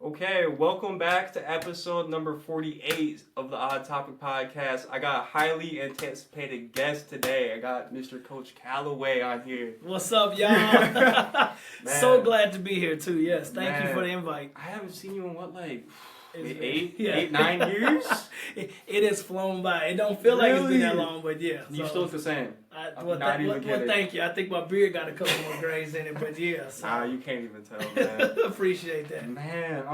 Okay, welcome back to episode number 48 of the Odd Topic Podcast. I got a highly anticipated guest today. I got Mr. Coach Calloway on here. What's up, y'all? So glad to be here, too. Yes, thank you for the invite. I haven't seen you in what, like, It's eight, 9 years? It has flown by. It don't feel like it's been that long, but yeah. You still look the same. Well, thank you. I think my beard got a couple more grays in it, but yeah. So. Nah, you can't even tell, man. Appreciate that. Man,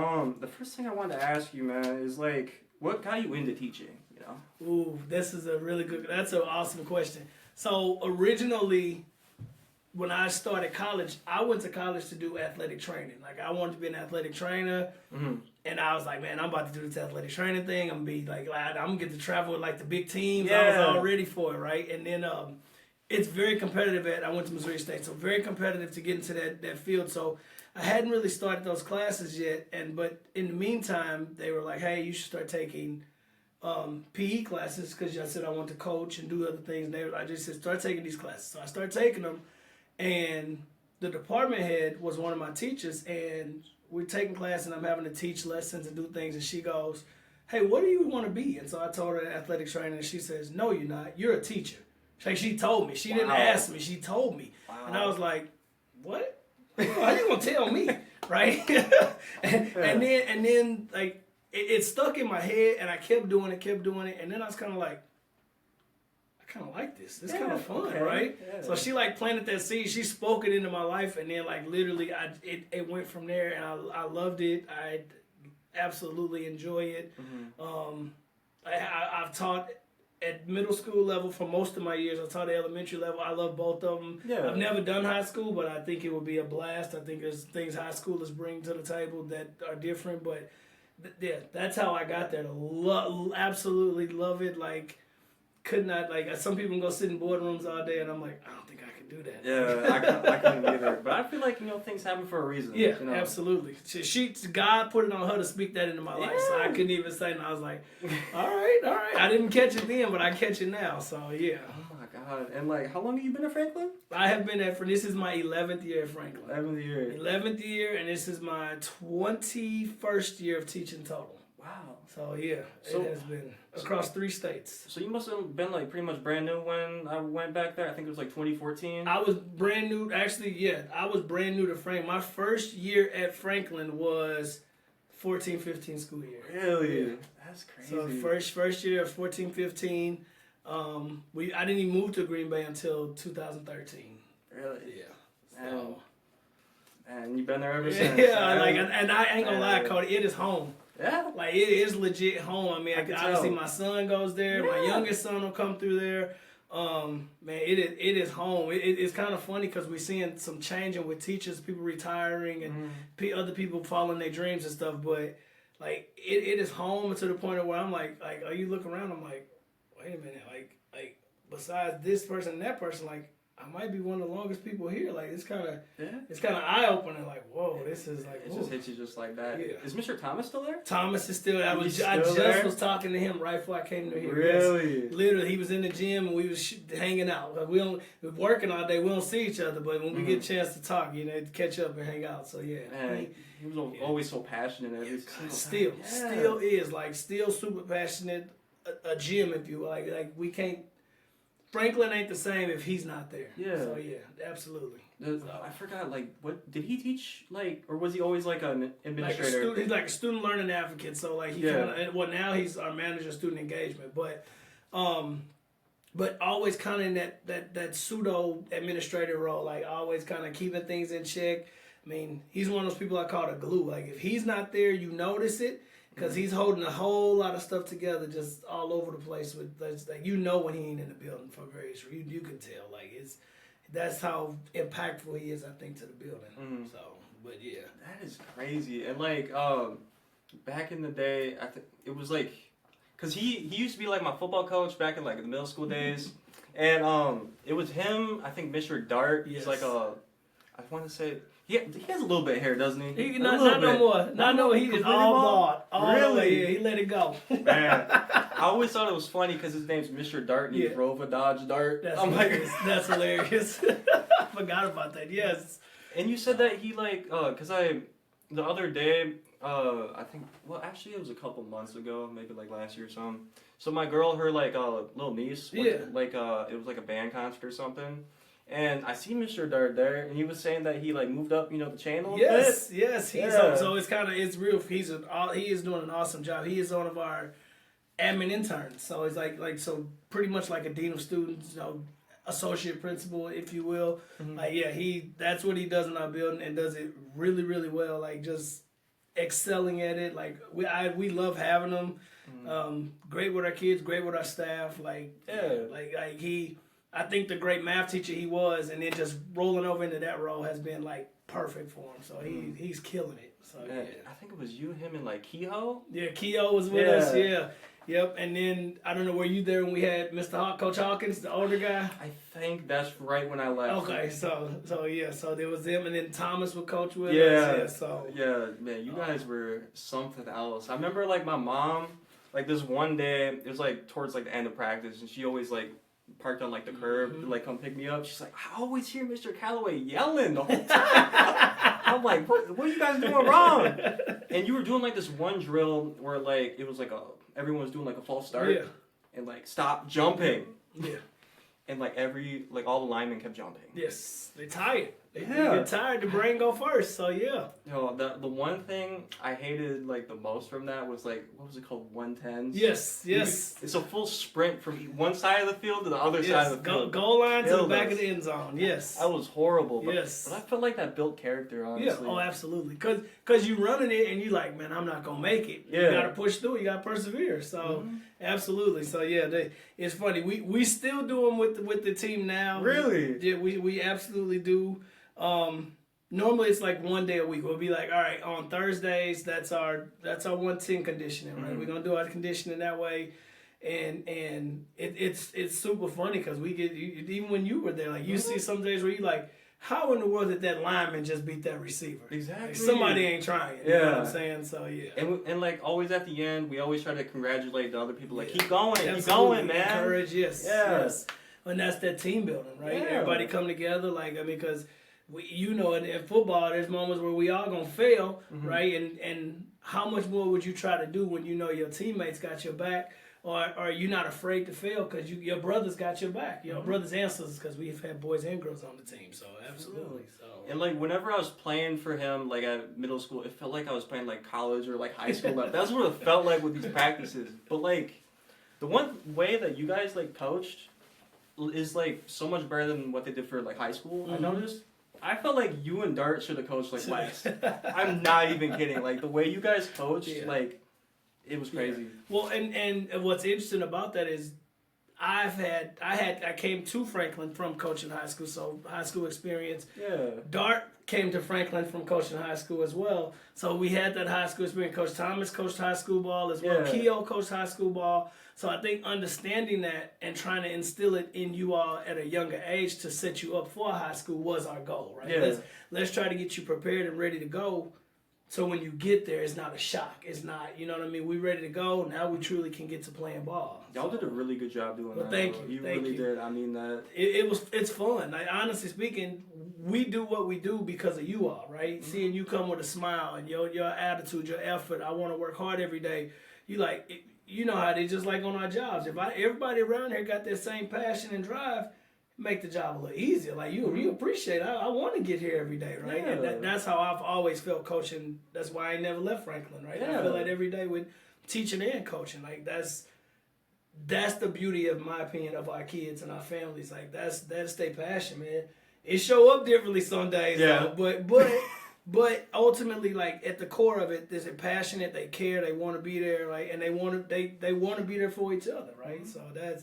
the first thing I wanted to ask you, man, is like, what got you into teaching, you know? Ooh, that's an awesome question. So originally, when I started college, I went to college to do athletic training. Like, I wanted to be an athletic trainer. Mm-hmm. And I was like, man, I'm about to do this athletic training thing. I'm going to be like, I'm going to get to travel with like the big teams. Yeah. I was all ready for it, right? And then it's very competitive I went to Missouri State, so very competitive to get into that field. So I hadn't really started those classes yet. But in the meantime, they were like, hey, you should start taking PE classes because I said I want to coach and do other things. And I just said, start taking these classes. So I started taking them. And the department head was one of my teachers, and we're taking class, and I'm having to teach lessons and do things, and she goes, hey, what do you want to be? And so I told her athletic trainer, and she says, no, you're not. You're a teacher. Like, she told me. She didn't ask me. She told me. Wow. And I was like, what? How you going to tell me? Right? and then like, it stuck in my head, and I kept doing it, and then I was kind of like, kind of like this. It's kind of fun, right? Yeah. So she like planted that seed. She spoke it into my life, and then like literally, it went from there, and I loved it. I absolutely enjoy it. Mm-hmm. I've taught at middle school level for most of my years. I taught at elementary level. I love both of them. Yeah. I've never done high school, but I think it would be a blast. I think there's things high schoolers bring to the table that are different, but yeah, that's how I got there. Absolutely love it. Like, could not, like, some people go sit in boardrooms all day, and I'm like, I don't think I can do that. Yeah, I couldn't either. But I feel like, things happen for a reason. Yeah, absolutely. God put it on her to speak that into my life, so I couldn't even say, and I was like, all right. I didn't catch it then, but I catch it now, so yeah. Oh my God. And like, how long have you been at Franklin? I have been this is my 11th year at Franklin. 11th year, and this is my 21st year of teaching total. Wow. So yeah, it has been across 3 states. So you must have been like pretty much brand new when I went back there. I think it was like 2014. I was brand new. Actually, yeah, I was brand new to Franklin. My first year at Franklin was 14-15 school year. Really? Yeah. That's crazy. So first year of 14-15. I didn't even move to Green Bay until 2013. Really? Yeah. So. And you've been there ever since. Yeah, and I ain't gonna lie, Cody, it is home. Yeah. Like, it is legit home. I mean, obviously my son goes there. Yeah. My youngest son will come through there. Man, it is home. It's kind of funny because we're seeing some changing with teachers, people retiring, and other people following their dreams and stuff. But, like, it is home to the point of where I'm like, you look around, I'm like, wait a minute. Like besides this person and that person, like, I might be one of the longest people here. Like, it's kind of eye-opening. Like, whoa, this is like... It just hits you just like that. Yeah. Is Mr. Thomas still there? Thomas is still there. I just was talking to him right before I came to here. Really? Yes. Literally, he was in the gym and we was hanging out. Like, we're working all day. We don't see each other, but when we get a chance to talk, catch up and hang out. So, yeah. Man, he was always so passionate. Still is. Like, still super passionate. A gym, if you will. Like, we can't... Franklin ain't the same if he's not there. Yeah. So, yeah, absolutely. I forgot, like, what, did he teach, like, or was he always, like, an administrator? He's like a student learning advocate, so, like, he kind of, well, now he's our manager of student engagement, but always kind of in that pseudo administrator role, like, always kind of keeping things in check. I mean, he's one of those people I call a glue. Like, if he's not there, you notice it. Because he's holding a whole lot of stuff together just all over the place. With like, when he ain't in the building for various reasons. You can tell. Like, that's how impactful he is, I think, to the building. Mm-hmm. So, but yeah. That is crazy. And, like, back in the day, I think it was, like, because he used to be, like, my football coach back in, like, the middle school days. And it was him, I think, Mr. Dart. Yes. He's, like, I want to say... He has a little bit of hair, doesn't he? Not no more. Not no more. He is all bald. Really? Yeah, he let it go. Man, I always thought it was funny because his name's Mr. Dart and he drove a Dodge Dart. That's hilarious. I forgot about that. Yes. And you said that he, like, because the other day, I think, well, actually, it was a couple months ago, maybe like last year or something. So my girl, her like little niece, went to, like it was like a band concert or something. And I see Mr. Dart there, and he was saying that he like moved up, the channel. Yes, yes. So it's real. He is doing an awesome job. He is one of our admin interns. So he's so pretty much like a dean of students, associate principal, if you will. Mm-hmm. That's what he does in our building and does it really, really well. Like just excelling at it. Like we love having him. Mm-hmm. Great with our kids, great with our staff. I think the great math teacher he was, and then just rolling over into that role has been like perfect for him. So he's killing it. So yeah. I think it was you, him, and like Kehoe. Yeah, Kehoe was with us. Yeah. Yep, and then I don't know, were you there when we had Coach Hawkins, the older guy? I think that's right when I left. Okay, so there was him, and then Thomas would coach with us. Yeah, man, you guys were something else. I remember like my mom, like this one day, it was like towards like the end of practice, and she always like parked on like the curb to like come pick me up. She's like, I always hear Mr. Calloway yelling the whole time. I'm like, what are you guys doing wrong? And you were doing like this one drill where like it was like everyone was doing like a false start and like stop jumping. Yeah. And like all the linemen kept jumping. Yes, they tired. They get tired. The brain go first. So yeah. The one thing I hated like the most from that was like, what was it called, 110s? Yes. It's a full sprint from one side of the field to the other side of the field. Goal line to the back of the end zone. Yes. That was horrible. But, yes. But I felt like that built character, honestly. Yeah. Oh, absolutely. Cause you running it and you like, man, I'm not gonna make it. Yeah. You gotta push through. You gotta persevere. So. Mm-hmm. Absolutely. So yeah, it's funny. We still do them with the team now. Really? Yeah, we absolutely do. Normally it's like one day a week. We'll be like, all right, on Thursdays that's our 110 conditioning, right? Mm-hmm. We're gonna do our conditioning that way, and it's super funny because we get, even when you were there, like you see some days where you like, how in the world did that lineman just beat that receiver? Exactly. Like somebody ain't trying. You know what I'm saying? So, yeah. And like always at the end, we always try to congratulate the other people. Like, keep going. Absolutely. Keep going, man. Encourage, yes. And that's that team building, right? Yeah. Everybody come together. Like, I mean, because, in football, there's moments where we all going to fail, mm-hmm. right? And how much more would you try to do when you know your teammates got your back? Or you're not afraid to fail because your brothers got your back. Your brothers and sisters, because we've had boys and girls on the team. So, absolutely. So. And, like, whenever I was playing for him, like, at middle school, it felt like I was playing, like, college or, like, high school. That's what it felt like with these practices. But, like, the one way that you guys, like, coached is, like, so much better than what they did for, like, high school, mm-hmm. I noticed. I felt like you and Dart should have coached, like, last. I'm not even kidding. Like, the way you guys coached, like... It was crazy. Yeah. Well, and what's interesting about that is I came to Franklin from coaching high school, so high school experience. Yeah. Dart came to Franklin from coaching high school as well. So we had that high school experience. Coach Thomas coached high school ball as well. Kehoe coached high school ball. So I think understanding that and trying to instill it in you all at a younger age to set you up for high school was our goal, right? Yeah. Let's try to get you prepared and ready to go. So when you get there, it's not a shock. It's not, you know what I mean? We ready to go. Now we truly can get to playing ball. Y'all did a really good job doing that. Thank you. You really did. I mean that. It's fun. Like, honestly speaking, we do what we do because of you all, right? Mm-hmm. Seeing you come with a smile and your attitude, your effort. I want to work hard every day. You like, you know how they just like on our jobs. If everybody around here got that same passion and drive, make the job a little easier. Like you appreciate it. I want to get here every day, right? Yeah. And that's how I've always felt coaching. That's why I never left Franklin, right? Yeah. I feel like every day with teaching and coaching. Like that's the beauty, of my opinion, of our kids and our families. Like that's their passion, man. It show up differently some days, though, but ultimately, like at the core of it, they're passionate. They care. They want to be there, right? And they want to be there for each other, right? So that's.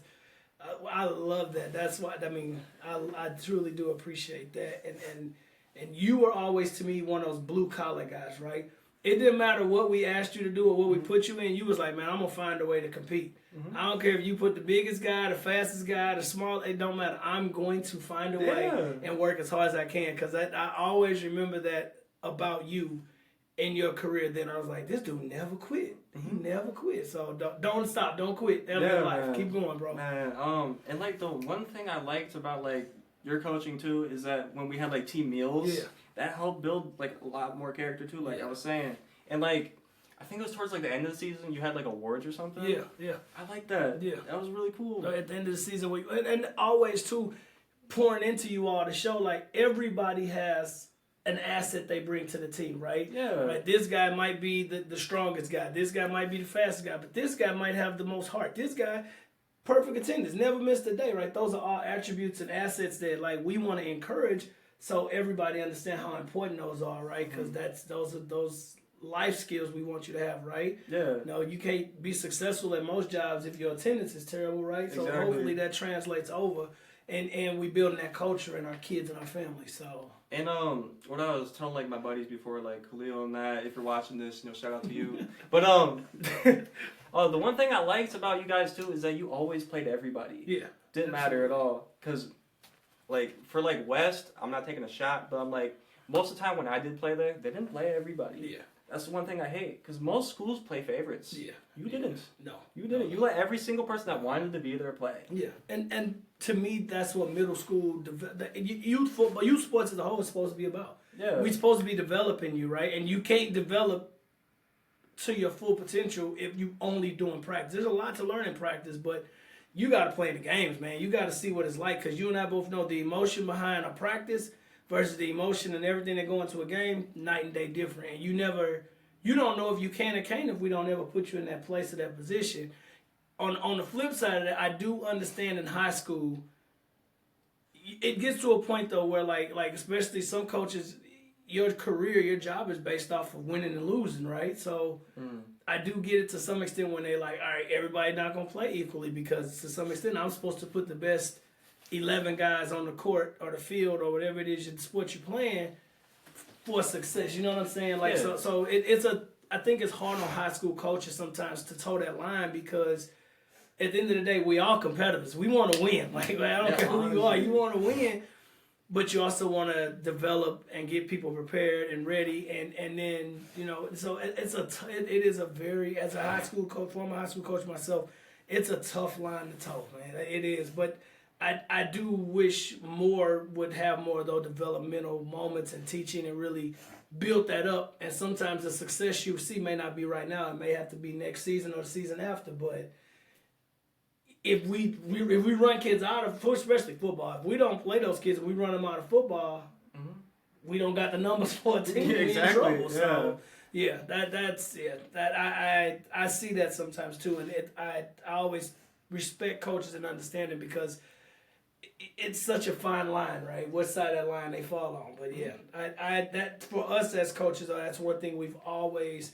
I love that. That's why, I mean, I truly do appreciate that. And you were always, to me, one of those blue-collar guys, right? It didn't matter what we asked you to do or what we put you in. You was like, man, I'm going to find a way to compete. Mm-hmm. I don't care if you put the biggest guy, the fastest guy, the small, it don't matter. I'm going to find a way and work as hard as I can, because I always remember that about you in your career. Then I was like, this dude never quit. He never quit. So don't stop. Don't quit. That's your life. Man. Keep going, bro. Man, and like the one thing I liked about like your coaching too is that when we had like team meals, that helped build like a lot more character too. Like I was saying, and like I think it was towards like the end of the season you had like awards or something. Yeah. I like that. Yeah, that was really cool. at the end of the season, and always too pouring into you all to show like everybody has an asset they bring to the team, right? Yeah. Right. This guy might be the strongest guy. This guy might be the fastest guy, but this guy might have the most heart. This guy, perfect attendance, never missed a day, right? Those are all attributes and assets that like we want to encourage, so everybody understand how important those are, right? Because those are those life skills we want you to have, right? Yeah. No, you can't be successful at most jobs if your attendance is terrible, right? So Exactly. hopefully that translates over, and we building that culture in our kids and our family. So. And what I was telling like my buddies before, like Khalil and that, if you're watching this, shout out to you. But the one thing I liked about you guys too is that you always played everybody. Yeah. Didn't matter at all. Cause like for like West, I'm not taking a shot, but I'm like most of the time when I did play there, they didn't play everybody. Yeah. That's the one thing I hate. Cause most schools play favorites. Yeah. You didn't. No. You didn't. You let every single person that wanted to be there play. Yeah. And to me, that's what middle school, youth football, youth sports as a whole is supposed to be about. Yeah. We're supposed to be developing you, right? And you can't develop to your full potential if you only doing practice. There's a lot to learn in practice, but you got to play the games, man. You got to see what it's like, because you and I both know the emotion behind a practice versus the emotion and everything that go into a game, night and day different. And you don't know if you can or can't if we don't ever put you in that place or that position. On the flip side of that, I do understand in high school, it gets to a point though where like especially some coaches, your career, your job is based off of winning and losing, right? So I do get it to some extent when they like, all right, everybody not gonna play equally, because to some extent I'm supposed to put the best 11 guys on the court or the field or whatever it is, the sport you're playing, for success. You know what I'm saying? Like so I think it's hard on high school coaches sometimes to toe that line, because at the end of the day, we all competitors. We want to win. Like I don't care who you are, you want to win, but you also want to develop and get people prepared and ready, and then so it is a very, as a high school coach, former high school coach myself, it's a tough line to toe, man. It is, but I do wish more would have more of those developmental moments and teaching and really build that up. And sometimes the success you see may not be right now. It may have to be next season or the season after, but if we run kids out of, especially football, if we don't play those kids and we run them out of football, we don't got the numbers for a team to be in trouble. So I see that sometimes too, and I always respect coaches and understanding, because it's such a fine line, right? What side of that line they fall on. But yeah, that for us as coaches, that's one thing we've always.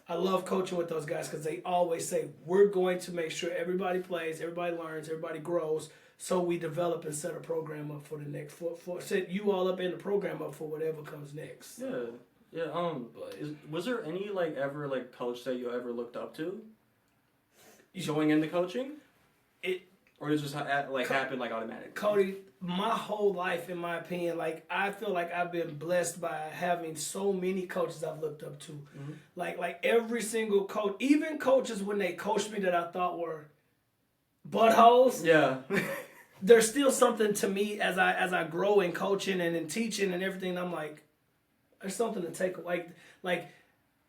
I love coaching with those guys, because they always say, we're going to make sure everybody plays, everybody learns, everybody grows, so we develop and set a program up for the next, set you all up in the program up for whatever comes next. Yeah, yeah. Was there any ever coach that you ever looked up to going into coaching? Or does it just happen automatically? Cody, my whole life, in my opinion, I feel like I've been blessed by having so many coaches I've looked up to. Mm-hmm. Like every single coach, even coaches when they coached me that I thought were buttholes. Yeah. There's still something to me as I grow in coaching and in teaching and everything. I'm like, there's something to take away. Like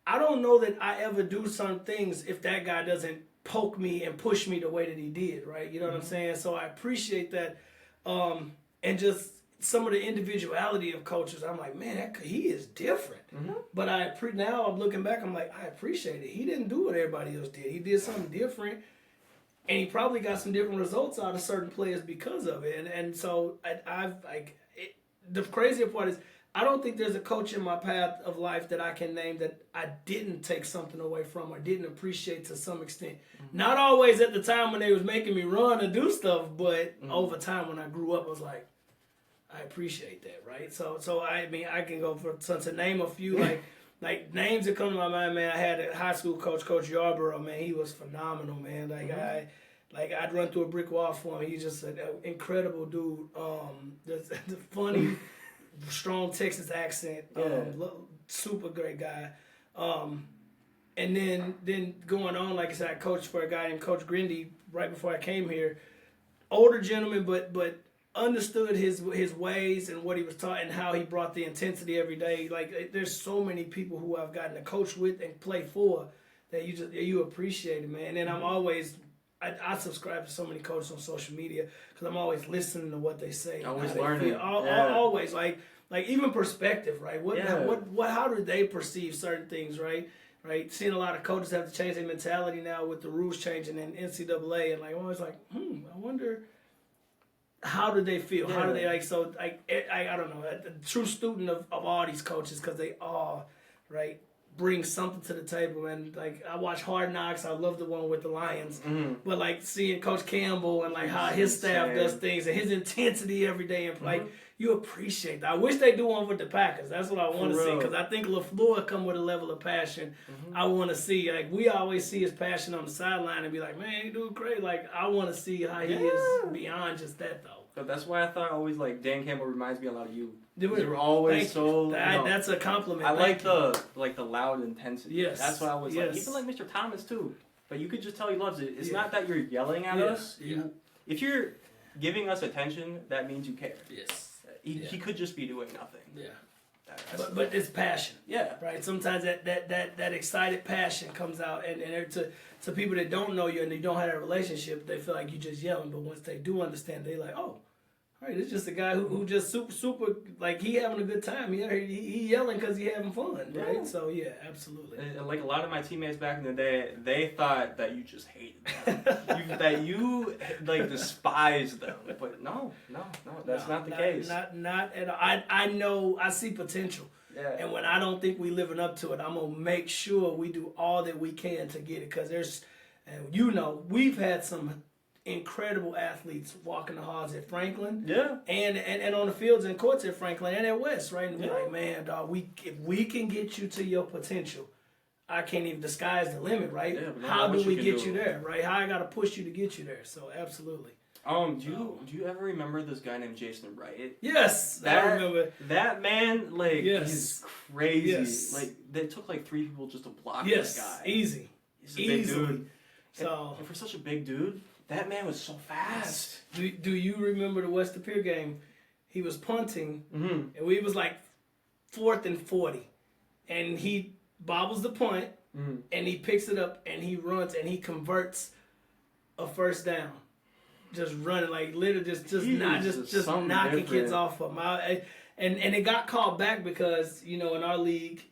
I don't know that I ever do some things if that guy doesn't poke me and push me the way that he did, right? You know what I'm saying? So I appreciate that. And just some of the individuality of coaches, I'm like, man, he is different. Mm-hmm. But now I'm looking back, I'm like, I appreciate it. He didn't do what everybody else did. He did something different, and he probably got some different results out of certain players because of it. And so the crazier part is, I don't think there's a coach in my path of life that I can name that I didn't take something away from or didn't appreciate to some extent. Mm-hmm. Not always at the time when they was making me run and do stuff, but over time when I grew up, I was like, I appreciate that, right? So I mean, I can go to name a few like names that come to my mind, man. I had a high school coach, Coach Yarborough, man. He was phenomenal, man. I'd run through a brick wall for him. He's just an incredible dude. The funny. Strong Texas accent, super great guy. And then going on, like I said, I coached for a guy named Coach Grindy right before I came here. Older gentleman, but understood his ways and what he was taught and how he brought the intensity every day. Like there's so many people who I've gotten to coach with and play for that you appreciate it, man. And I'm always I subscribe to so many coaches on social media because I'm always listening to what they say. Always learning. Always like even perspective, right? How do they perceive certain things, right? Right, seeing a lot of coaches have to change their mentality now with the rules changing in NCAA, and like I'm always like, I wonder how do they feel? How do they like? So I don't know. A true student of all these coaches because they all bring something to the table. And like I watch Hard Knocks. I love the one with the Lions, but like seeing Coach Campbell and like how his staff does things and his intensity every day and like. You appreciate that. I wish they do one with the Packers. That's what I want to see because I think LaFleur come with a level of passion I want to see. Like we always see his passion on the sideline and be like, man, he doing great. Like I want to see how he is beyond just that though. So that's why I thought always like Dan Campbell reminds me a lot of you. You were always so. That's a compliment. I like the loud intensity. Yes, that's what I was like. Even like Mr. Thomas too. But you could just tell he loves it. It's not that you're yelling at us. If you're giving us attention, that means you care. Yes. He could just be doing nothing. Yeah. But it's passion. Yeah. Right. Sometimes that excited passion comes out, and to people that don't know you and they don't have that relationship, they feel like you just yelling. But once they do understand, they like, oh, all right, it's just a guy who just super like he having a good time. He yelling because he having fun, right? Yeah. So yeah, absolutely. And like a lot of my teammates back in the day, they thought that you just hated them, that you like despised them. But no, that's not the case. Not at all. I know I see potential. Yeah. And when I don't think we living up to it, I'm gonna make sure we do all that we can to get it. Because we've had some incredible athletes walking the halls at Franklin, and on the fields and courts at Franklin and at West, right? And be like, man, dog, if we can get you to your potential, I can't even disguise the limit, right? Yeah, how do we get you there, right? How I got to push you to get you there? So absolutely. Do you ever remember this guy named Jason Wright? Yes, I remember that man. Like, he's crazy. Yes. Like, they took like 3 people just to block this guy. Easy, he's a big dude. So and for such a big dude. That man was so fast. Do you remember the West Pier game? He was punting, and we was like 4th and 40, and he bobbles the punt, and he picks it up, and he runs, and he converts a first down, just running like literally just knocking kids off of him. And it got called back because in our league,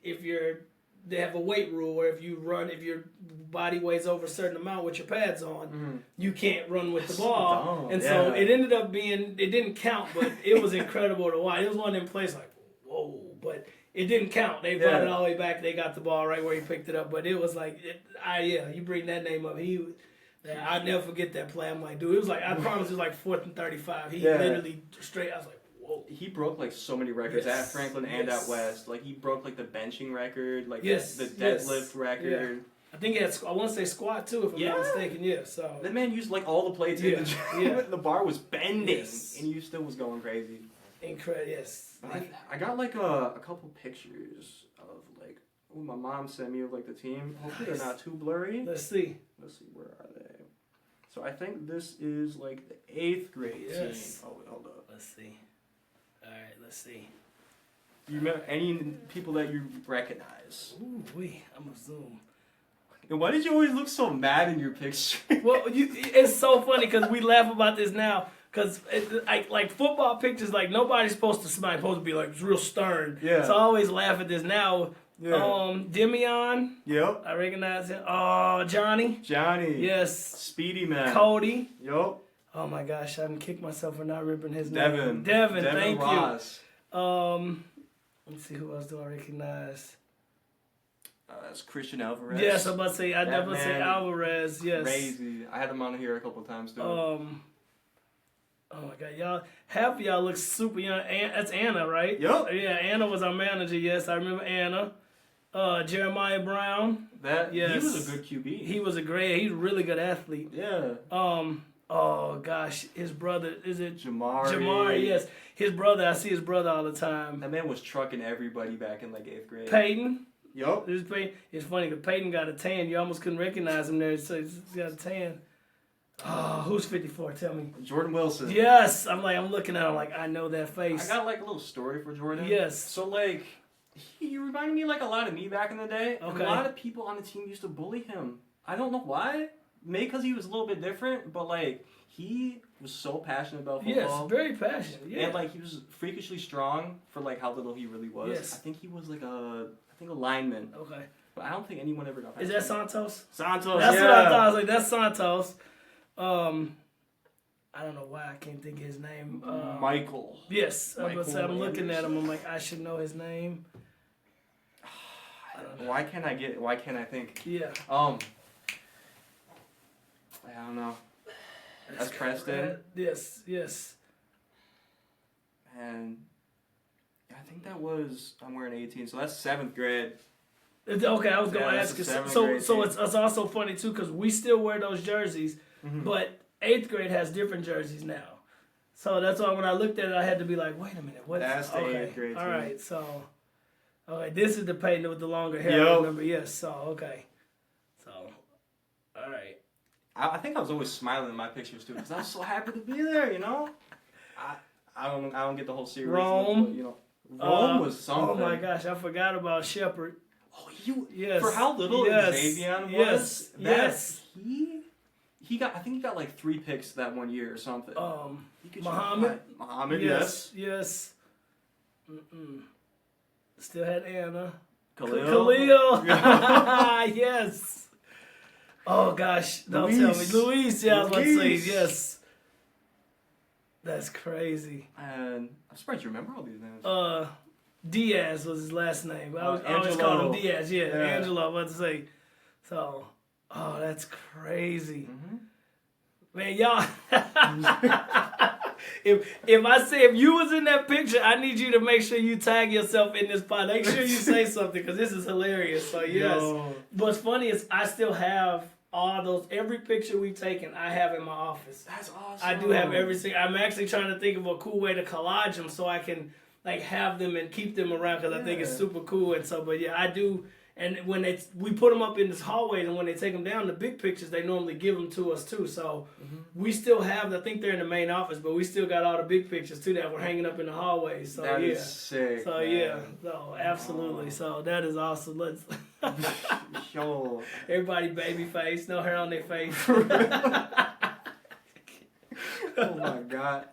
they have a weight rule where if your body weighs over a certain amount with your pads on, you can't run with the ball. So it ended up it didn't count, but it was incredible to watch. It was one of them plays like, whoa, but it didn't count. They brought it all the way back. They got the ball right where he picked it up, but it was like, you bring that name up. I'll never forget that play. I'm like, dude, it was like, I promise it was like 4th and 35. He literally straight, I was like, whoa. He broke like so many records at Franklin and at West. Like he broke like the benching record, like the deadlift record. Yeah. I think he had, I want to say squat too, if I'm not mistaken. So that man used like all the plates in the gym. The bar was bending, and you still was going crazy. Incredible, yes. I got like a couple pictures of like my mom sent me of like the team. Hopefully they're not too blurry. Let's see Where are they? So I think this is like the 8th grade team. Oh, wait, hold up. Let's see. All right, let's see. You remember any people that you recognize? Ooh, I'm gonna zoom. And why did you always look so mad in your picture? Well, it's so funny because we laugh about this now. Because like football pictures, like nobody's supposed to smile. Supposed to be like real stern. Yeah. So I always laugh at this now. Yeah. Demion. Yep. I recognize him. Oh, Johnny. Yes. Speedy man. Cody. Yep. Oh my gosh, I didn't kick myself for not remembering his name. Devin, thank Ross. You. Let's see, who else do I recognize? That's Christian Alvarez. Yes, I'm about to say, I definitely say Alvarez, yes. Crazy. I had him on here a couple times too. Oh my God, y'all, half of y'all look super young. That's Anna, right? Yep. Yeah, Anna was our manager, yes, I remember Anna. Jeremiah Brown. He was a good QB. He's a really good athlete. Yeah. Oh gosh, his brother, is it Jamari? Jamari, yes. His brother, I see his brother all the time. That man was trucking everybody back in like 8th grade. Peyton. Yup. It's funny because Peyton got a tan. You almost couldn't recognize him there, so he's got a tan. Oh, who's 54? Tell me. Jordan Wilson. Yes, I'm looking at him like I know that face. I got like a little story for Jordan. Yes. So like, he reminded me like a lot of me back in the day. Okay. And a lot of people on the team used to bully him. I don't know why. Maybe because he was a little bit different, but like he was so passionate about football. Yes, very passionate. Yeah. And like he was freakishly strong for like how little he really was. Yes. I think he was like a lineman. Okay. But I don't think anyone ever got past Is that him. Santos? Santos? That's yeah. what I thought. I was like, that's Santos. I don't know why I can't think of his name. Michael. Yes, Michael I'm looking at him. Anderson? I'm like, I should know his name. Why can't I think? Yeah. I don't know. That's Preston. Yes, yes. And I think that was, I'm wearing 18, so that's 7th grade. Okay, I was going to Yeah, ask you. that's a So 7th grade team. it's also funny too because we still wear those jerseys, but 8th grade has different jerseys now. So that's why when I looked at it, I had to be like, wait a minute, what? That's the okay. 8th grade All team. right, so okay, this is the Peyton with the longer hair. Yep. I remember, yes. So okay, so all right. I think I was always smiling in my pictures too because I was so happy to be there. You know, I don't get the whole series. Rome. But, you know, Rome was something. Oh my gosh, I forgot about Shepard. Oh, Yes. For how little Xavier was. Yes. He got. I think he got like 3 picks that one year or something. Muhammad. Yes. Yes. Still had Anna. Khalil. Yes. Oh gosh, don't tell me. Luis, yeah, I was about to say, yes. That's crazy. And I'm surprised you remember all these names. Diaz was his last name. I always Angelo. called him Diaz, yeah. Yeah. Angelo, I was about to say. So, oh, that's crazy. Man, y'all. If you was in that picture, I need you to make sure you tag yourself in this pod. Make sure you say something because this is hilarious. So yes. Yo. What's funny is I still have all those. Every picture we've taken, I have in my office. That's awesome. I do have every single. I'm actually trying to think of a cool way to collage them so I can like have them and keep them around because I think it's super cool. And so, but yeah, I do. And when we put them up in this hallway, and when they take them down, the big pictures they normally give them to us too. So we still have. I think they're in the main office, but we still got all the big pictures too that were hanging up in the hallway. So That yeah, is sick. so man. yeah, so absolutely. So that is awesome. Let's Yo. everybody baby face, no hair on their face. Oh my god.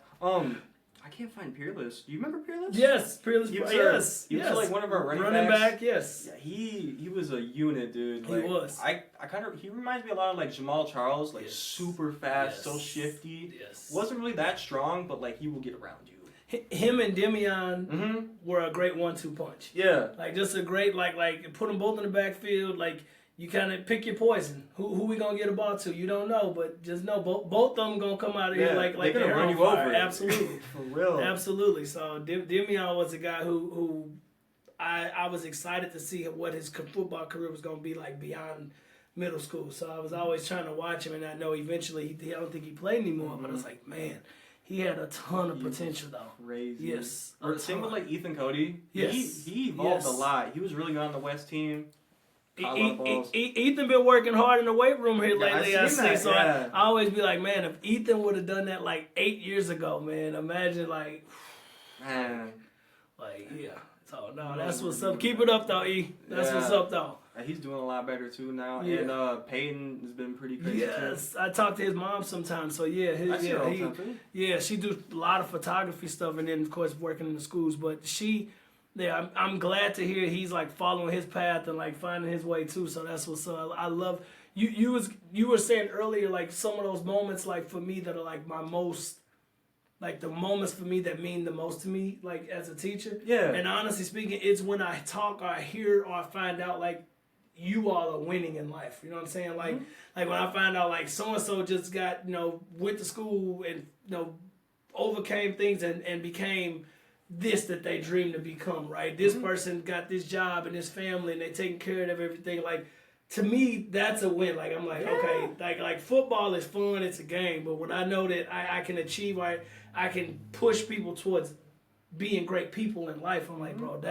I can't find Peerless. Do you remember Peerless? Yes, Peerless. He was Yes, he was yes. like one of our running back. backs. Yes. Yeah, he was a unit, dude. He Like, was. I kind of he reminds me a lot of like Jamal Charles, like Yes. super fast, Yes. so shifty. Yes. Wasn't really that strong, but like he will get around you. Him and Demian Mm-hmm. were a great 1-2 punch. Yeah. Like just a great like put them both in the backfield. Like you kind of pick your poison. Who we gonna get a ball to? You don't know, but just know both of them gonna come out of here like they're gonna they're run on you fire. over. Absolutely, For real. absolutely. So Demian was a guy who I was excited to see what his football career was gonna be like beyond middle school. So I was always trying to watch him, and I know eventually I don't think he played anymore. But I was like, man, he had a ton of potential though. Crazy. Yes. Or same with like Ethan Cody. Yes. He evolved Yes. a lot. He was really good on the West team. Caught a lot of balls. Ethan been working hard in the weight room here Yeah, lately. I I seen see. that, So yeah. I always be like, man, if Ethan would have done that like 8 years ago, man, imagine like Man. yeah. So no, that's what's up. Keep it up though, E. That's what's up though. He's doing a lot better too now. Yeah. And Peyton has been pretty crazy Yes, I talk to his mom sometimes. So yeah, too. I see her all the time too. yeah, she do a lot of photography stuff, and then of course working in the schools. But I'm glad to hear he's like following his path and like finding his way too. So that's what's up. I love you were saying earlier like some of those moments like for me that are like my most. Like the moments for me that mean the most to me, like as a teacher. Yeah. And honestly speaking, it's when I talk or I hear or I find out like you all are winning in life. You know what I'm saying? Like like when I find out like so and so just got, went to school and overcame things and became this that they dreamed to become, right? This person got this job and this family and they taking care of everything. Like to me, that's a win. Like I'm like, okay, like football is fun, it's a game, but when I know that I can achieve, I can push people towards being great people in life, I'm like, bro,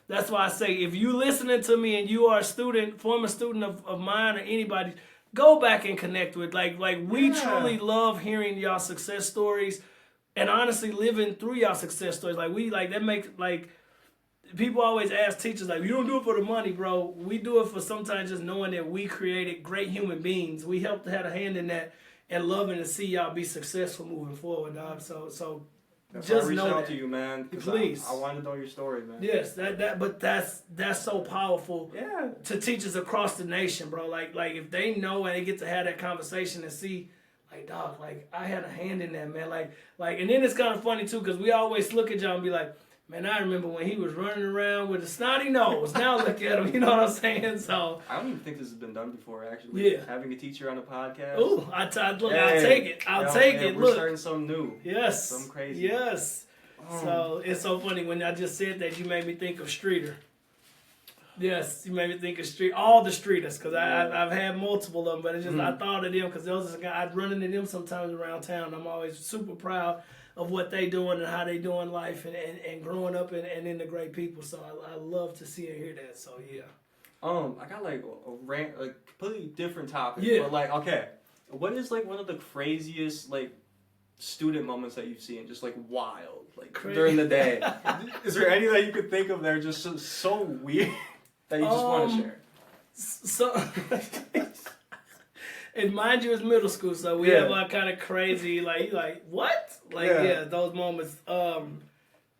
that's why I say if you listening to me and you are a student, former student of mine or anybody, go back and connect with. Like we Yeah. truly love hearing y'all success stories, and honestly living through y'all success stories. Like that makes like. People always ask teachers, like, you don't do it for the money, bro. We do it for sometimes just knowing that we created great human beings. We helped to have a hand in that and loving to see y'all be successful moving forward, dog. So That's just why I reached know out that. to you, man. 'Cause Please. I want to know your story, man. Yes, but that's so powerful Yeah. to teachers across the nation, bro. Like if they know and they get to have that conversation and see, like, dog, like I had a hand in that, man. Like, and then it's kind of funny too, because we always look at y'all and be like, man, I remember when he was running around with a snotty nose. Now look at him, you know what I'm saying? So I don't even think this has been done before, actually. Yeah. Having a teacher on a podcast. ooh, look, Hey, I'll take it. I'll take it. We're Look, starting something new. yes, Something crazy. yes. So it's so funny when I just said that, you made me think of Streeter. Yes, you made me think of all the Streeters, because I've had multiple of them, but it's just I thought of them because those are the guys I'd run into them sometimes around town. I'm always super proud of what they doing and how they doing life and growing up and in the great people. So I love to see and hear that. So yeah. I got like a completely different topic. Yeah. But like, okay, what is like one of the craziest like student moments that you've seen? Just like wild, like during the day. Is there any that you could think of that are just so weird that you just want to share? So, and mind you, it's middle school, so we have our kind of crazy, like what? Those moments.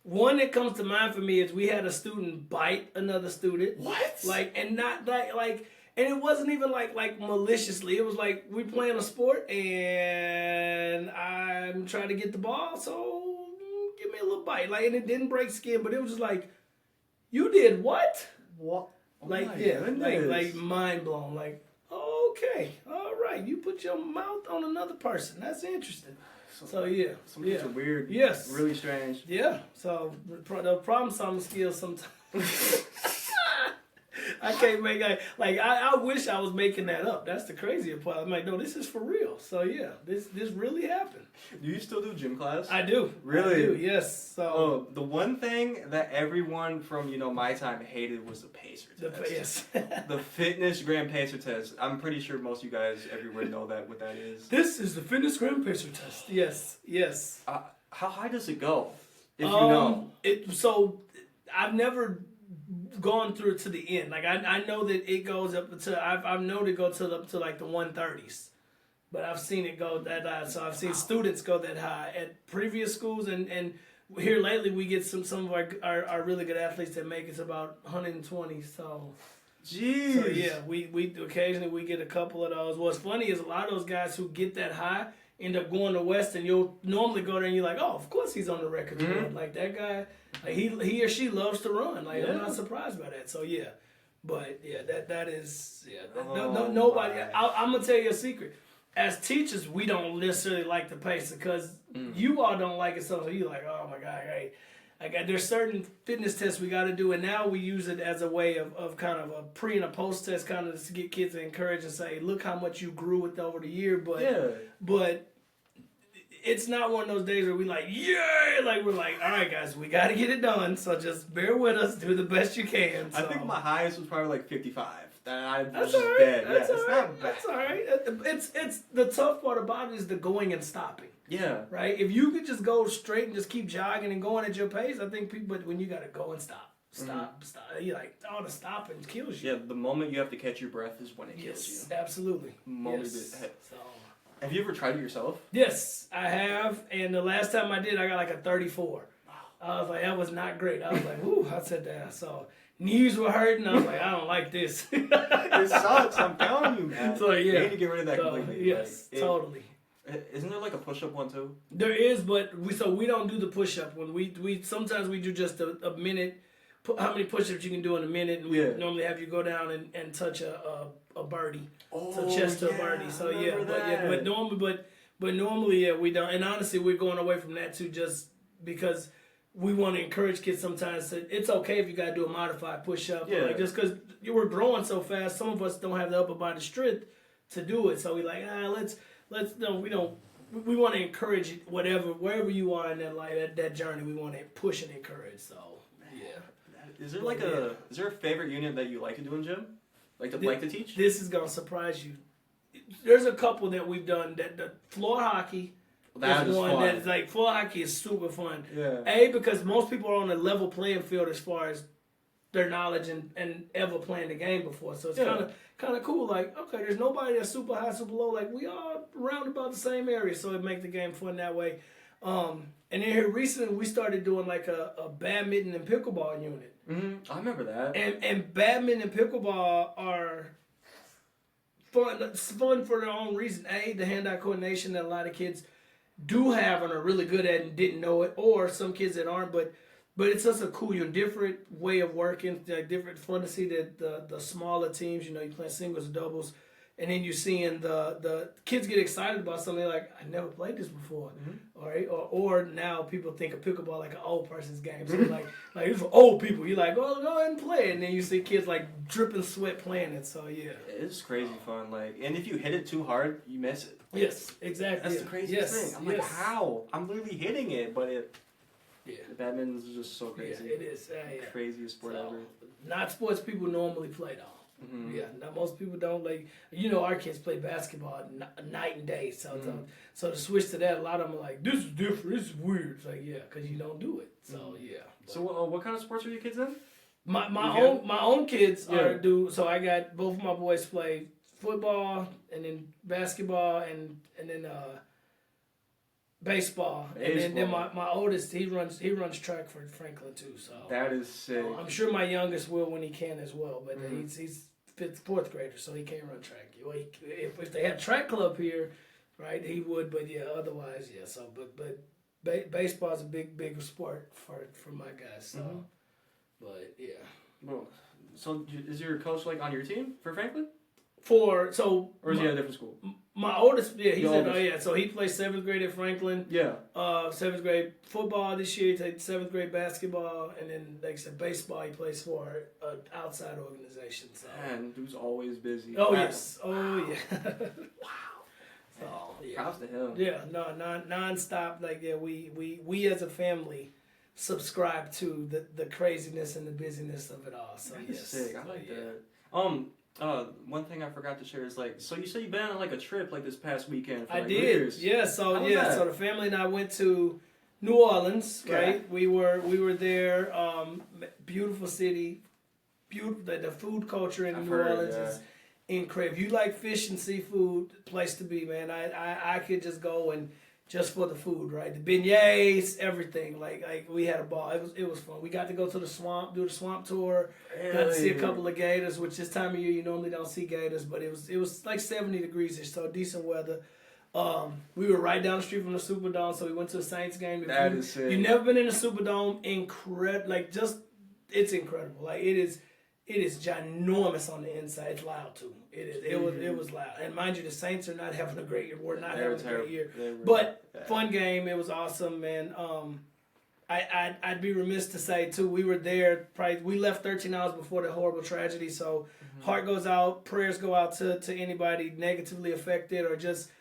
One that comes to mind for me is we had a student bite another student. What? Like, and not like, and it wasn't even like maliciously. It was like we playing a sport and I'm trying to get the ball, so give me a little bite. Like, and it didn't break skin, but it was just like, you did what? What? Oh Like, like mind blown. Like, okay, all right, you put your mouth on another person. That's interesting. So yeah, Some kids are weird. Yes. Really strange. Yeah. So the problem solving skills sometimes. I can't make I wish I was making that up. That's the crazier part. I'm like, no, this is for real. So yeah, this really happened. Do you still do gym class? I do. Really? I do, yes. So the one thing that everyone from my time hated was the pacer test. yes. The fitness gram pacer test. I'm pretty sure most of you guys everywhere know what that is. This is the fitness gram pacer test. Yes. How high does it go? If you know. So I've never gone through it to the end. Like I know that it goes up to I've known it go to like the 130s, but I've seen it go that high. So I've seen students go that high at previous schools, and here lately we get some of our really good athletes that make it to about 120. So. Jeez. So yeah, we occasionally we get a couple of those. What's funny is a lot of those guys who get that high end up going to West, and you'll normally go there and you're like, oh, of course he's on the record to run. Like that guy, like he or she loves to run. Like I'm not surprised by that. So yeah, but yeah, that is nobody. I'm gonna tell you a secret. As teachers, we don't necessarily like the pacer because you all don't like it. So you're like, oh my god, hey. There's certain fitness tests we got to do, and now we use it as a way of kind of a pre and a post test, kind of to get kids to encourage and say, look how much you grew with over the year. But it's not one of those days where we like, yeah, like we're like, all right, guys, we got to get it done. So just bear with us, do the best you can. So. I think my highest was probably like 55. That's all right. That's all right. That's all right. It's the tough part about it is the going and stopping. Yeah. Right? If you could just go straight and just keep jogging and going at your pace, I think people, but when you got to go and stop, you're like, oh, the stopping kills you. Yeah, the moment you have to catch your breath is when it kills you. Yes, absolutely. Have you ever tried it yourself? Yes, I have. And the last time I did, I got like a 34. I was like, that was not great. I was like, whoo, I sat down. So knees were hurting. I was like, I don't like this. It sucks. I'm telling you, man. So yeah. You need to get rid of that completely. Yes, totally. Isn't there like a push-up one too? There is, but we don't do the push-up one. We sometimes we do just a minute. How many push-ups you can do in a minute? And we normally have you go down and touch a birdie, so chest to a birdie. So but normally we don't. And honestly, we're going away from that too, just because we want to encourage kids sometimes. It's okay if you got to do a modified push-up, like just because we're growing so fast. Some of us don't have the upper body strength to do it, so we like we want to encourage it, wherever you are in that life, that journey, we want to push and encourage. So yeah. Is there a favorite unit that you like to do in gym? Like to teach? This is gonna surprise you. there's a couple that we've done. That the floor hockey is one fun. that's like floor hockey is super fun. Yeah. Because most people are on a level playing field as far as their knowledge and ever playing the game before. So it's kind of cool. Like, okay, there's nobody that's super high, super low. Like, we all around about the same area, so it makes the game fun that way. And then here recently, we started doing like a badminton and pickleball unit. I remember that. And badminton and pickleball are fun. It's fun for their own reason. The hand-eye coordination that a lot of kids do have and are really good at and didn't know it, or some kids that aren't. But it's just a cool, different way of working. Different fun to see that the smaller teams. You play singles, doubles. And then you're seeing the kids get excited about something like, I never played this before. All right? Or now people think of pickleball like an old person's game. So like it's for old people. You're like, oh, go ahead and play it. And then you see kids like dripping sweat playing it. So yeah. It's crazy fun. Like, and if you hit it too hard, you miss it. Yes, exactly. That's the craziest thing. I'm like, how? I'm literally hitting it, but the badminton is just so crazy. Yeah, it is. The craziest sport ever. Not sports people normally play though. Yeah, now most people don't like. Our kids play basketball night and day. So to switch to that, a lot of them are like, "This is different. This is weird." It's like, yeah, because you don't do it. So yeah. So what kind of sports are your kids in? My own kids do. So I got both of my boys play football and then basketball and then baseball. And then my oldest he runs track for Franklin too. So that is sick. I'm sure my youngest will when he can as well. But he's fourth grader, so he can't run track. Well, if they had track club here, right, he would. But yeah, otherwise, yeah. So but baseball is a big sport for my guys. So, but yeah. Well, so is your coach like on your team for Franklin? Or is he at a different school? My oldest, so he plays 7th grade at Franklin. Yeah. 7th grade football this year. He takes 7th grade basketball, and then like I said, baseball. He plays for an outside organization. So. Man, dude's always busy. Oh yes. Oh yeah. Wow. So yeah. Props to him. Yeah. No. Non-stop. Like we as a family subscribe to the craziness and the busyness of it all. So that's sick. I like that. One thing I forgot to share is so you said you've been on like a trip like this past weekend for I did. years. Yeah, so the family and I went to New Orleans, right? We were there, beautiful city, beautiful the food culture in New Orleans is incredible. If you like fish and seafood, place to be, man. I could just go and just for the food, right? The beignets, everything. Like we had a ball. It was fun. We got to go to the swamp, do the swamp tour. Got to see a couple of gators, which this time of year you normally don't see gators, but it was like 70 degrees-ish, so decent weather. We were right down the street from the Superdome, so we went to the Saints game. That is sick. You've never been in the Superdome, incredible. Like it's incredible. Like it is ginormous on the inside. It's loud too. It is. It was loud. And mind you, the Saints are not having a great year. We're not having a great year. But fun game. It was awesome, man. I'd be remiss to say too. We were there. We left 13 hours before the horrible tragedy. So heart goes out. Prayers go out to anybody negatively affected or just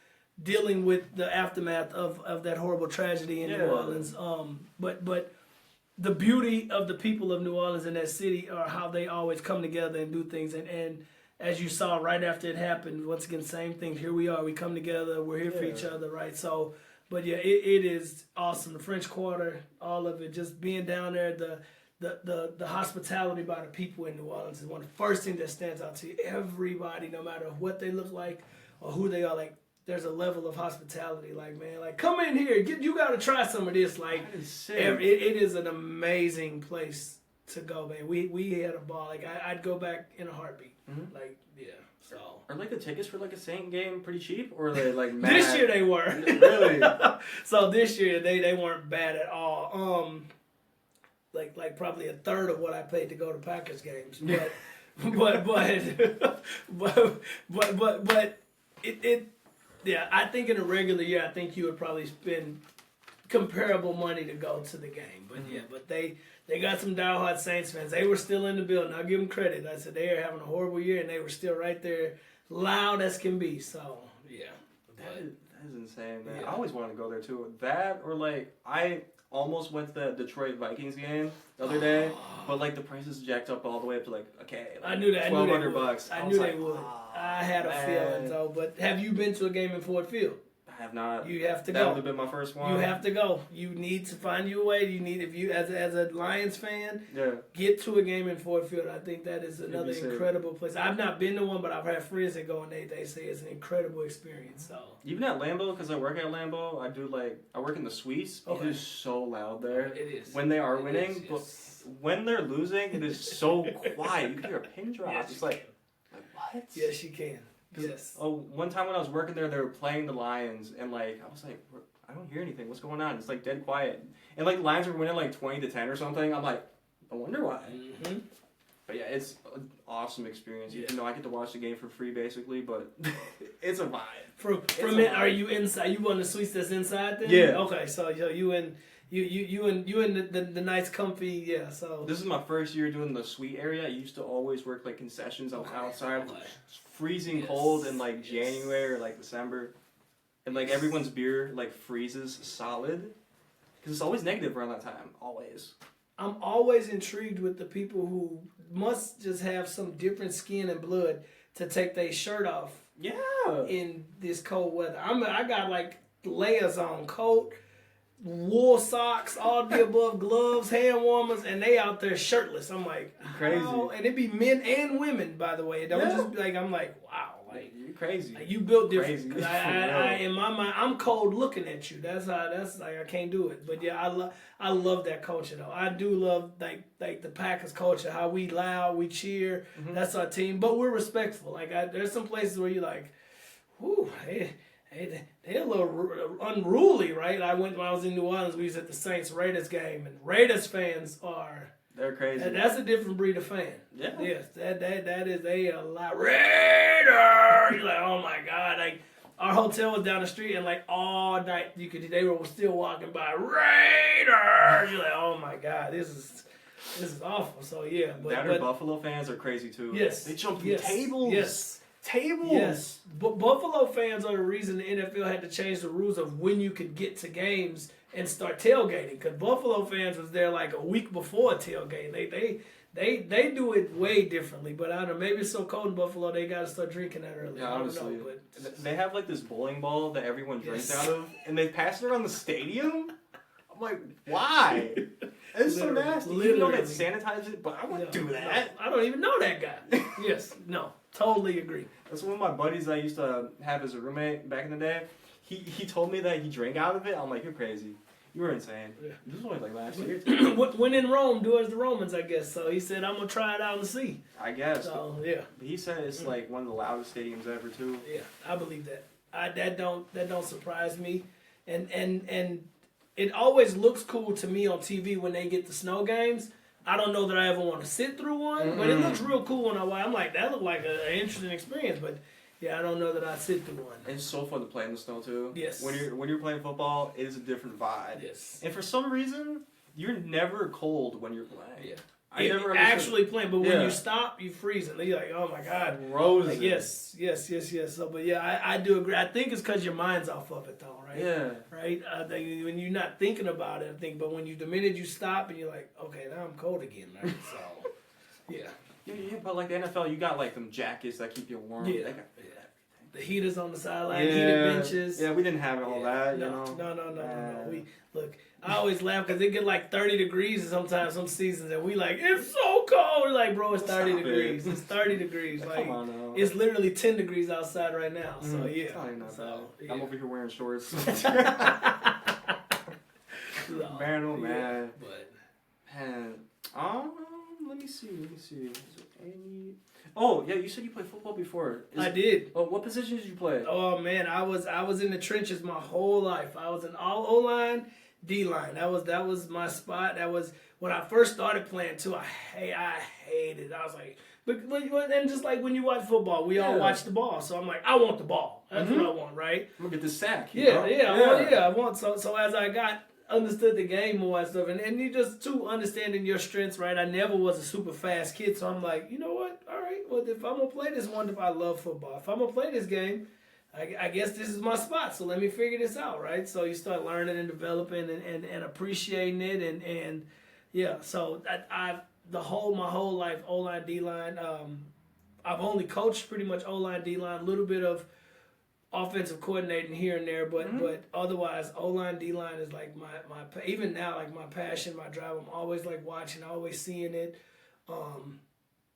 dealing with the aftermath of that horrible tragedy in New Orleans. But the beauty of the people of New Orleans and that city are how they always come together and do things. And as you saw right after it happened, once again, same thing. Here we are. We come together. We're here for each other, right? So, but yeah, it is awesome. The French Quarter, all of it, just being down there, the hospitality by the people in New Orleans is one of the first things that stands out to you. Everybody, no matter what they look like or who they are, like, there's a level of hospitality, like, man, like, come in here, you got to try some of this. Like, it is an amazing place to go, man. We had a ball. Like, I'd go back in a heartbeat. Like, yeah. So are like the tickets for like a Saint game pretty cheap, or are they like mad? This year they were really. So this year they weren't bad at all. Like probably a third of what I paid to go to Packers games, but it. Yeah, I think in a regular year, I think you would probably spend comparable money to go to the game. But but they got some diehard Saints fans. They were still in the building. I'll give them credit. I said they are having a horrible year, and they were still right there, loud as can be. So yeah, that is insane, man. I always wanted to go there too. That or like I almost went to the Detroit Vikings game the other day, but like the prices jacked up all the way up to like okay. Like I knew that. $1,200. I knew they would. I had a feeling though. But have you been to a game in Ford Field? I have not. You have to go. That would have been my first one. You have to go. You need to find your way. You need, if you as a Lions fan, get to a game in Ford Field. I think that is another incredible place. I've not been to one, but I've had friends that go and they say it's an incredible experience. So even at Lambeau, because I work at Lambeau, I work in the suites. Okay. It is so loud there. It is when they are winning, but when they're losing, it is so quiet. You can hear a pin drop. Yes, it's like what? Yes, you can. Yes. Oh, one time when I was working there, they were playing the Lions, and like I was like, I don't hear anything. What's going on? It's like dead quiet, and like the Lions were winning like 20-10 or something. I'm like, I wonder why. Mm-hmm. But yeah, it's an awesome experience. Even though I get to watch the game for free, basically, but it's a vibe. From it, are you inside? You one of the suites that's inside then? Yeah. Okay, so you in the nice comfy, yeah. So this is my first year doing the suite area. I used to always work like concessions outside. Okay. It's freezing cold in like January or like December, and like everyone's beer like freezes solid because it's always negative around that time. Always. I'm always intrigued with the people who must just have some different skin and blood to take their shirt off. Yeah. In this cold weather, I got like layers on, coat, wool socks, all the above, gloves, hand warmers, and they out there shirtless. I'm like, crazy. And it be men and women, by the way. It don't just be like, I'm like, wow, like you're crazy. Like, you built different. Crazy. I in my mind, I'm cold looking at you. That's like I can't do it. But yeah, I love that culture though. I do love like the Packers culture, how we loud, we cheer. Mm-hmm. That's our team, but we're respectful. Like there's some places where you're like, whoo, they're a little unruly, right? when I was in New Orleans, we was at the Saints Raiders game, and Raiders fans they're crazy. That's a different breed of fan. Yeah. Yes, that is a lot Raider. You're like, oh my God! Like our hotel was down the street, and like all night they were still walking by Raiders. You're like, oh my God, this is awful. So yeah, but Buffalo fans are crazy too. Yes, they jump through tables. Yes. Tables. Yes, but Buffalo fans are the reason the NFL had to change the rules of when you could get to games and start tailgating. Because Buffalo fans was there like a week before tailgate. They do it way differently. But I don't know, maybe it's so cold in Buffalo they got to start drinking that early. Yeah, honestly, I don't know, but they have like this bowling ball that everyone drinks out of, and they pass it around the stadium. I'm like, why? It's so nasty. Even though they sanitize it, but I wouldn't do that. No, I don't even know that guy. Yes, no, totally agree. That's one of my buddies I used to have as a roommate back in the day. He told me that he drank out of it. I'm like, you're crazy. You were insane. Yeah. This was only like last year. When in Rome, do as the Romans, I guess. So he said, I'm going to try it out and see. I guess. So, yeah. But he said it's like one of the loudest stadiums ever, too. Yeah, I believe that. That don't surprise me. And it always looks cool to me on TV when they get the snow games. I don't know that I ever want to sit through one, but it looks real cool when I'm like, that looked like an interesting experience. But yeah, I don't know that I'd sit through one. It's so fun to play in the snow too. Yes. When you're playing football, it is a different vibe. Yes. And for some reason, you're never cold when you're playing. Yeah. I never actually playing, but when you stop, you freeze, and you're like, "Oh my God!" Frozen. Like, yes. So, but yeah, I do agree. I think it's because your mind's off of it, though, right? Yeah. Right. When you're not thinking about it, I think, but the minute you stop and you're like, "Okay, now I'm cold again," right? So, yeah. Yeah, but like the NFL, you got like them jackets that keep you warm. Yeah. They got The heaters on the sideline, heated benches. Yeah, we didn't have all that, no, you know? No. I always laugh because it get like 30 degrees sometimes some seasons, and we like, it's so cold. We're like, bro, it's 30 degrees. It's 30 degrees. Like, come on now. It's literally 10 degrees outside right now. So, yeah. It's not even that bad. Yeah. I'm over here wearing shorts. No, man, oh man. But, man, let me see. Is there any... Oh, yeah, you said you played football before. I did. Oh, what position did you play? Oh, man, I was in the trenches my whole life. I was an all O-line, D-line. That was my spot. That was when I first started playing, too. I hated it. I was like, but and just like when you watch football, we all watch the ball. So I'm like, I want the ball. That's what I want, right? I'm going to get this sack. I want. So as I understood the game more and stuff, and you just too understanding your strengths, right? I never was a super fast kid, so I'm like, you know what? All right, well if I'm gonna play this one, if I love football, if I'm gonna play this game, I guess this is my spot, so let me figure this out, right? So you start learning and developing and appreciating it, and yeah. So I've my whole life O-line, D-line. I've only coached pretty much O-line, D-line, a little bit of offensive coordinating here and there, but otherwise O-line, D-line is like my even now, like my passion, my drive. I'm always like watching, always seeing it.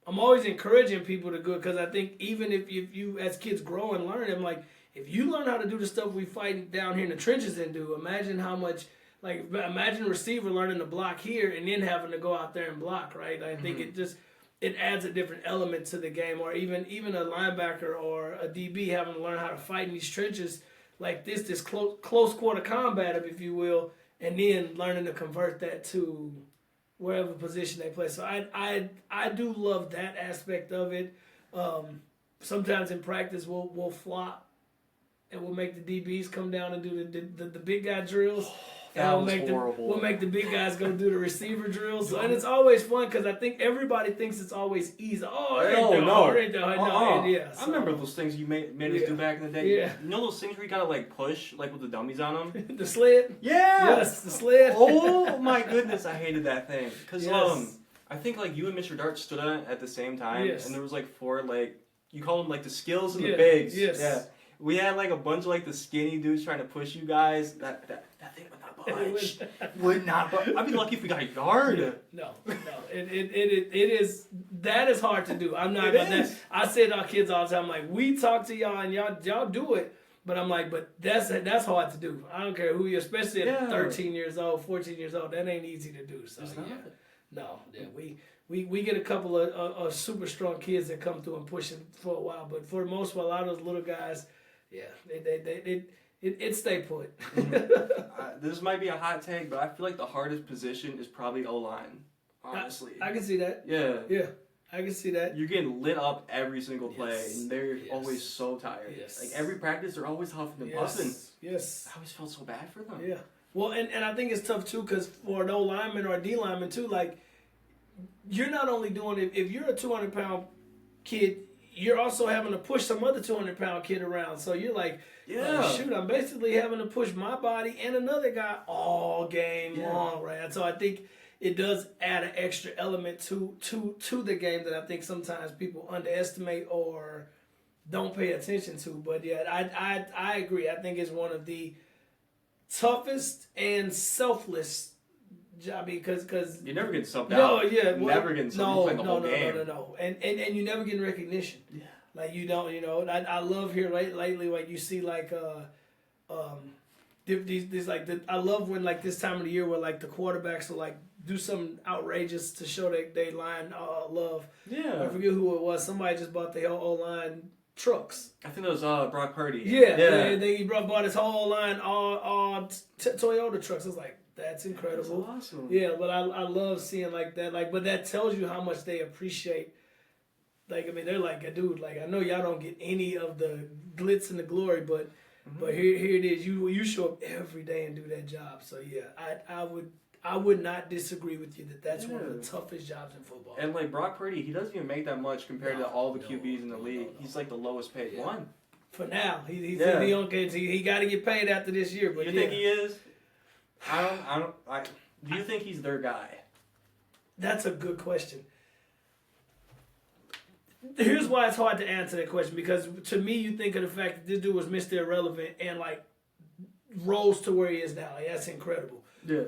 I'm always encouraging people to go, because I think even if you as kids grow and learn, I'm like, if you learn how to do the stuff we fight down here in the trenches and do, imagine how much, like, imagine a receiver learning to block here and then having to go out there and block, right? I think it adds a different element to the game, or even a linebacker or a DB having to learn how to fight in these trenches like this close quarter combat, if you will, and then learning to convert that to wherever position they play. So I do love that aspect of it. Sometimes in practice we'll flop and we'll make the DBs come down and do the big guy drills. That was horrible. We'll make the big guys go do the receiver drills. So, and it's always fun because I think everybody thinks it's always easy. Oh, yeah. I remember those things you made us do back in the day. Yeah. You know those things where you gotta like push, like with the dummies on them? The sled? Yeah! Yes, the sled. Oh my goodness, I hated that thing. Because Yes. I think like you and Mr. Dart stood on it at the same time. Yes. And there was like 4, like, you call them like the skills and the Yeah. bigs. Yes. Yeah. We had like a bunch of like the skinny dudes trying to push you guys. That thing would not budge. Would not budge. I'd be lucky if we got a yard. No. It is, that is hard to do. I'm not It about that. is. I say to our kids all the time, like, we talk to y'all and y'all do it. But I'm like, but that's hard to do. I don't care who you, especially at 13 years old, 14 years old. That ain't easy to do. So It's not. yeah. No. Yeah, we get a couple of super strong kids that come through and push it for a while. But for the most part, a lot of those little guys, yeah, it stay put. This might be a hot take, but I feel like the hardest position is probably O-line. Honestly. I can see that. Yeah. Yeah, I can see that. You're getting lit up every single play, Yes. and they're Yes. always so tired. Yes. Like every practice, they're always huffing and puffing. Yes. I always felt so bad for them. Yeah. Well, and I think it's tough too, because for an O lineman or a D lineman too, like, you're not only doing it, if you're a 200-pound kid, you're also having to push some other 200-pound kid around. So you're like, shoot, I'm basically having to push my body and another guy all game long, right? So I think it does add an extra element to the game that I think sometimes people underestimate or don't pay attention to. But yeah, I agree. I think it's one of the toughest and selfless job, because You never get subbed out. no, yeah, well, Never getting subbed. You play the whole game. no, and you never getting recognition. Yeah. Like you don't, I love here lately, like you see like these like I love when like this time of the year where like the quarterbacks will like do something outrageous to show they line love. Yeah. I forget who it was. Somebody just bought the whole line trucks. I think that was Brock Purdy. Yeah. He bought his whole line all Toyota trucks. I was like, that's incredible. That's awesome. Yeah, but I love seeing like that. Like, but that tells you how much they appreciate. Like, I mean, they're like, dude, like, I know y'all don't get any of the glitz and the glory, but here it is. You show up every day and do that job. So yeah, I would not disagree with you that's one of the toughest jobs in football. And like Brock Purdy, he doesn't even make that much compared to all the QBs in the league. He's like the lowest paid one. For now, he got to get paid after this year. But You think he is? Do you think he's their guy? That's a good question. Here's why it's hard to answer that question, because to me, you think of the fact that this dude was Mr. Irrelevant and like rose to where he is now. Like, that's incredible. Yeah.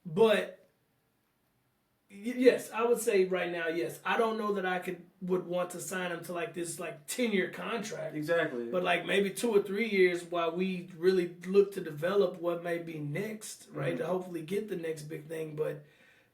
But yes, I would say right now, yes. I don't know that I would want to sign him to like this like 10-year contract. Exactly. But like maybe 2 or 3 years while we really look to develop what may be next, right? To hopefully get the next big thing, but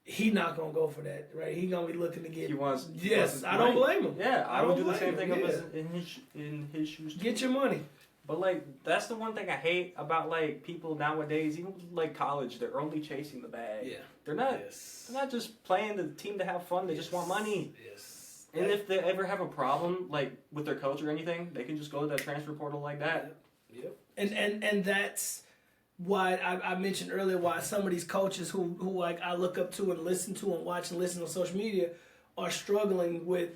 he not gonna go for that, right? He gonna be looking to get. He wants. Yes, I don't blame him. Yeah, I would do the same blame thing him, in his shoes. Too. Get your money. But like that's the one thing I hate about like people nowadays, even like college, they're only chasing the bag. Yeah. They're not. Yes. They're not just playing the team to have fun. They just want money. Yes. And if they ever have a problem like with their coach or anything, they can just go to that transfer portal like that. Yep. And that's why I mentioned earlier why some of these coaches who like I look up to and listen to and watch and listen on social media are struggling with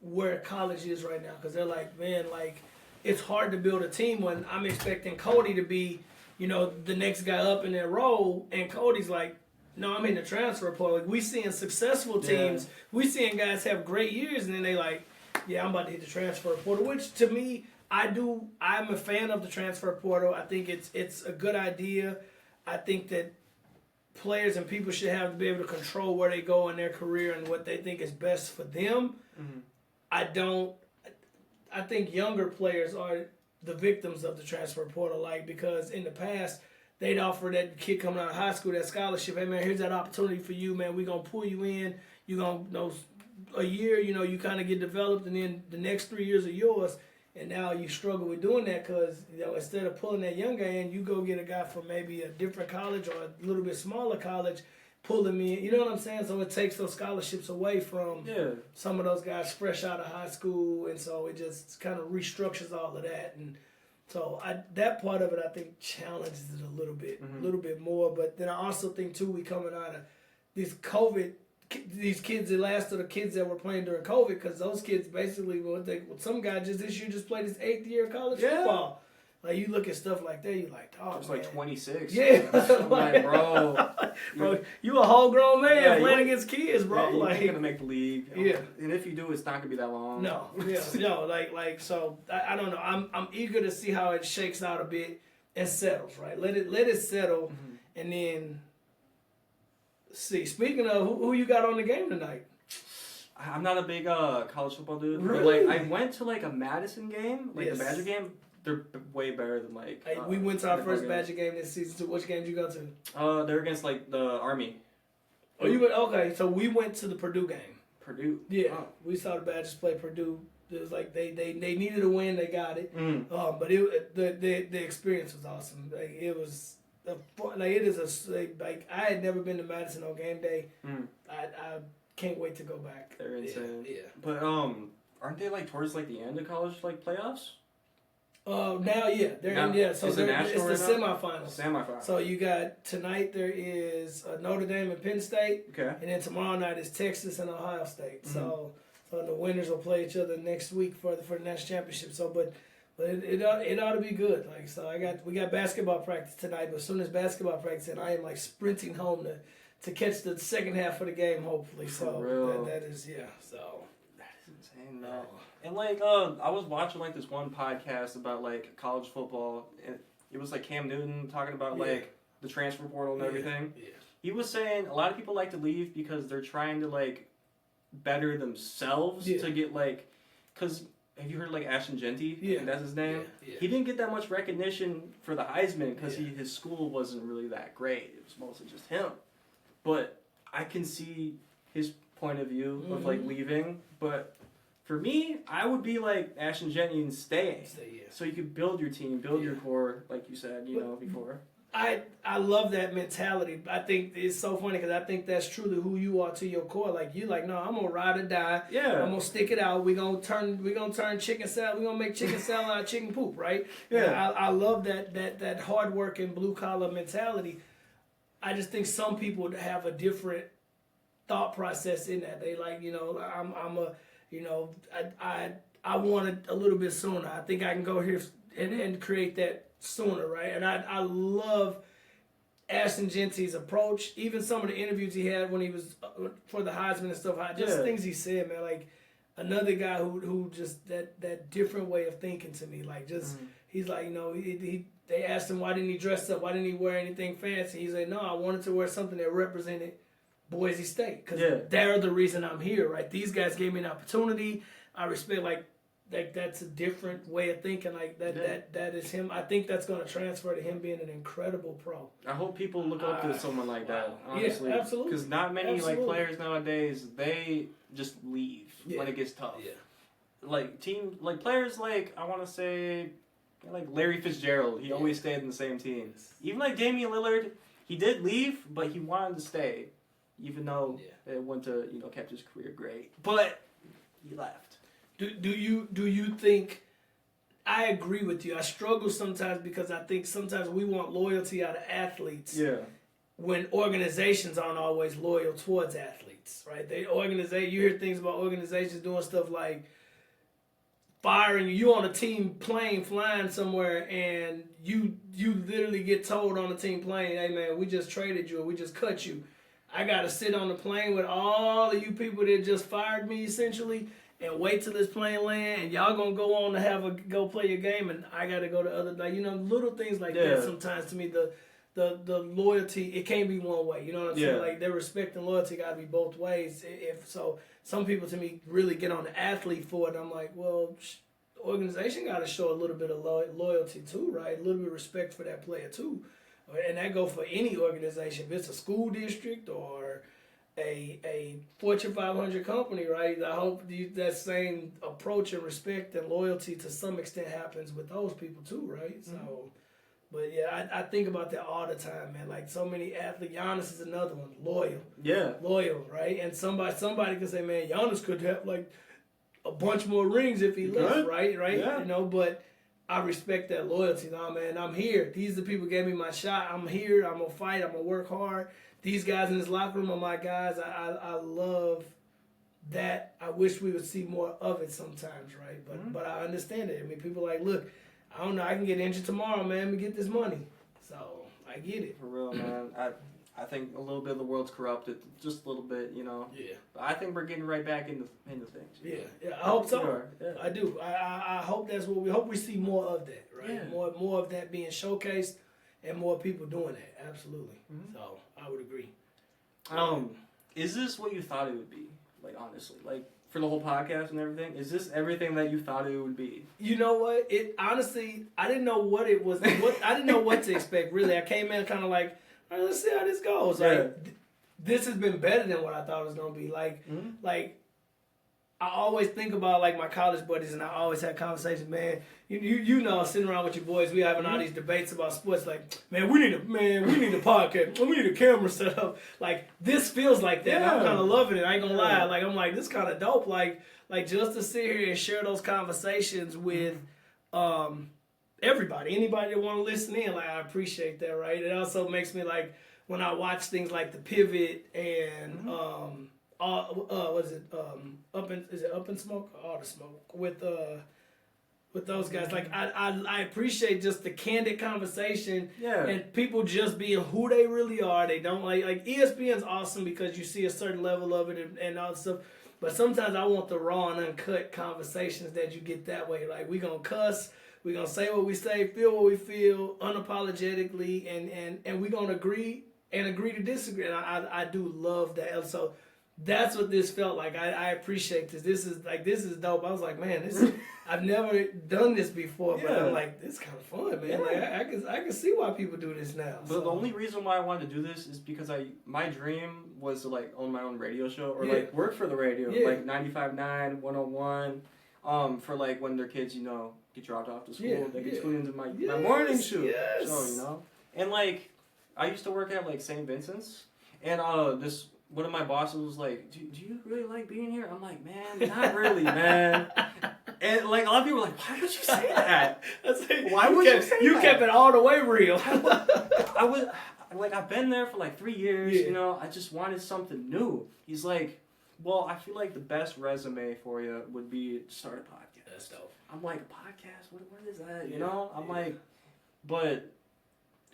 where college is right now, because they're like, man, like it's hard to build a team when I'm expecting Cody to be, the next guy up in their role, and Cody's like, no, I'm in the transfer portal. Like, we seeing successful teams, we seeing guys have great years, and then they like, yeah, I'm about to hit the transfer portal, which to me, I'm a fan of the transfer portal. I think it's a good idea. I think that players and people should have to be able to control where they go in their career and what they think is best for them. Mm-hmm. I think younger players are the victims of the transfer portal, because in the past, they'd offer that kid coming out of high school that scholarship. Hey, man, here's that opportunity for you, man. We're going to pull you in. You're going to, a year, you kind of get developed, and then the next 3 years are yours. And now you struggle with doing that because, instead of pulling that young guy in, you go get a guy from maybe a different college or a little bit smaller college, pull him in. You know what I'm saying? So it takes those scholarships away from some of those guys fresh out of high school. And so it just kind of restructures all of that. And so that part of it, I think, challenges it a little bit more. But then I also think, too, we coming out of this COVID, these kids that last are the kids that were playing during COVID, because those kids basically, some guy just this year just played his 8th year of college football. Like, you look at stuff like that, you're like, oh, it's like 26. Yeah. I'm like, bro, you a whole grown man playing against kids, bro. Yeah, like, you're going to make the league. Yeah. And if you do, it's not going to be that long. No. Yeah. No, so I don't know. I'm eager to see how it shakes out a bit and settles, right? Let it settle, and then see. Speaking of, who you got on the game tonight? I'm not a big college football dude. Really? But, I went to a Madison game, the Badger game. They're way better than we went to our first Badger game this season. So which game did you go to? They're against the Army. Oh, you went okay. So we went to the Purdue game. Purdue. Yeah, we saw the Badgers play Purdue. It was like they needed a win, they got it. But the experience was awesome. It was. I had never been to Madison on game day. I can't wait to go back. They're insane. Yeah. But aren't they towards the end of college playoffs? Now they're in. So it's the semifinals. Semifinals. So you got tonight. There is Notre Dame and Penn State. Okay. And then tomorrow night is Texas and Ohio State. So the winners will play each other next week for the national championship. So but it ought to be good. We got basketball practice tonight, but as soon as basketball practice, and I am sprinting home to catch the second half of the game, hopefully. So real. that is So that is insane, man. And I was watching this one podcast about college football, and it was Cam Newton talking about the transfer portal and everything. Yeah. He was saying a lot of people like to leave because they're trying to better themselves to get because. Have you heard Ashton Genty? Yeah. That's his name? Yeah. He didn't get that much recognition for the Heisman because his school wasn't really that great. It was mostly just him. But I can see his point of view of leaving. But for me, I would be Ashton Genty and stay. So you could build your team, build your core, like you said, before. I love that mentality. I think it's so funny because I think that's truly who you are to your core. No, I'm gonna ride or die. Yeah. I'm gonna stick it out. We're gonna turn chicken salad. We're gonna make chicken salad out of chicken poop, right? Yeah. I love that hard working blue collar mentality. I just think some people have a different thought process in that. They I want it a little bit sooner. I think I can go here and create that sooner, right? And I love Ashton Genty's approach. Even some of the interviews he had when he was for the Heisman and stuff. Things he said, man. Another guy who just that different way of thinking to me. He's they asked him why didn't he dress up? Why didn't he wear anything fancy? He said, no, I wanted to wear something that represented Boise State because they're the reason I'm here, right? These guys gave me an opportunity. I respect that's a different way of thinking. That is him. I think that's going to transfer to him being an incredible pro. I hope people look up to someone like that. Honestly, yeah, absolutely. Because not many players nowadays, they just leave when it gets tough. Yeah. Players I want to say Larry Fitzgerald. He always stayed in the same team. Even Damian Lillard, he did leave, but he wanted to stay, even though it went to kept his career great. But he left. Do you think? I agree with you. I struggle sometimes because I think sometimes we want loyalty out of athletes. Yeah. When organizations aren't always loyal towards athletes, right? You hear things about organizations doing stuff like firing you on a team plane flying somewhere, and you literally get told on the team plane, hey man, we just traded you or we just cut you. I gotta sit on the plane with all of you people that just fired me essentially and wait till this plane land, and y'all gonna go on to go play your game, and I gotta go to other, like, little things like that. Sometimes to me the loyalty, it can't be one way. You know what I'm saying? Like, their respect and loyalty gotta be both ways. If so, some people to me really get on the athlete for it. I'm like, well, the organization got to show a little bit of loyalty too, right? A little bit of respect for that player too, and that go for any organization. If it's a school district or a Fortune 500 company, right? I hope that same approach and respect and loyalty to some extent happens with those people too, right? Mm-hmm. So. But yeah, I think about that all the time, man. Like, so many athletes. Giannis is another one. Loyal. Yeah. Loyal, right? And somebody could say, man, Giannis could have like a bunch more rings if he left, right? Yeah. But I respect that loyalty. Nah, man, I'm here. These are the people who gave me my shot. I'm here. I'm gonna fight. I'm gonna work hard. These guys in this locker room are my guys. I love that. I wish we would see more of it sometimes, right? But I understand it. I mean, people are like, look, I don't know, I can get injured tomorrow, man. Let me get this money. So, I get it. For real, man. I think a little bit of the world's corrupted. Just a little bit, Yeah. But I think we're getting right back into things. Yeah, I hope so. Yeah. I do. I hope that's what we hope we see more of that, right? Yeah. More of that being showcased and more people doing that. Absolutely. Mm-hmm. So, I would agree. Is this what you thought it would be? Like, honestly, like, for the whole podcast and everything? Is this everything that you thought it would be? You know what? It honestly, I didn't know what it was. I didn't know what to expect, really. I came in kind of like, all right, let's see how this goes. Yeah. Like, this has been better than what I thought it was going to be. Like, I always think about, like, my college buddies, and I always have conversations, man. You know, sitting around with your boys, we having all these debates about sports. Like, man, we need a podcast. We need a camera set up. Like, this feels like that. Yeah. I'm kind of loving it. I ain't gonna lie. Like, I'm like, this kind of dope. Like just to sit here and share those conversations with everybody, anybody that want to listen in. Like, I appreciate that. Right. It also makes me like when I watch things like The Pivot and what is it? Up in Smoke? All the Smoke with those guys. Like, I appreciate just the candid conversation and people just being who they really are. They don't like ESPN's awesome because you see a certain level of it and all that stuff. But sometimes I want the raw and uncut conversations that you get that way. Like, we gonna cuss, we gonna say what we say, feel what we feel, unapologetically, and we gonna agree to disagree. And I do love that. And so that's what this felt like. I appreciate this. This is dope. I was like, man, I've never done this before, but I'm like, this is kind of fun, man. Yeah. Like, I can see why people do this now. But the only reason why I wanted to do this is because my dream was to like own my own radio show or like work for the radio, like 95.9, 101, for like when their kids, get dropped off to school, they can tune into my morning show, And like, I used to work at like St. Vincent's, and one of my bosses was like, do you really like being here? I'm like, man, not really, man. And like a lot of people were like, why would you say that? Why would you say that? You kept it all the way real. I was like, I've been there for like 3 years, I just wanted something new. He's like, well, I feel like the best resume for you would be to start a podcast. That's dope. I'm like, a podcast? What is that? I'm like, but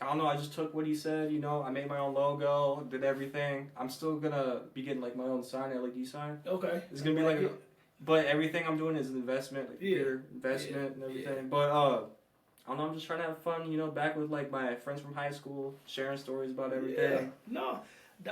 I don't know, I just took what he said, I made my own logo, did everything. I'm still gonna be getting like my own sign, LED sign. Okay. It's gonna be like, but everything I'm doing is an investment, like pure investment and everything. Yeah. But I don't know, I'm just trying to have fun, back with like my friends from high school, sharing stories about everything. Yeah. No,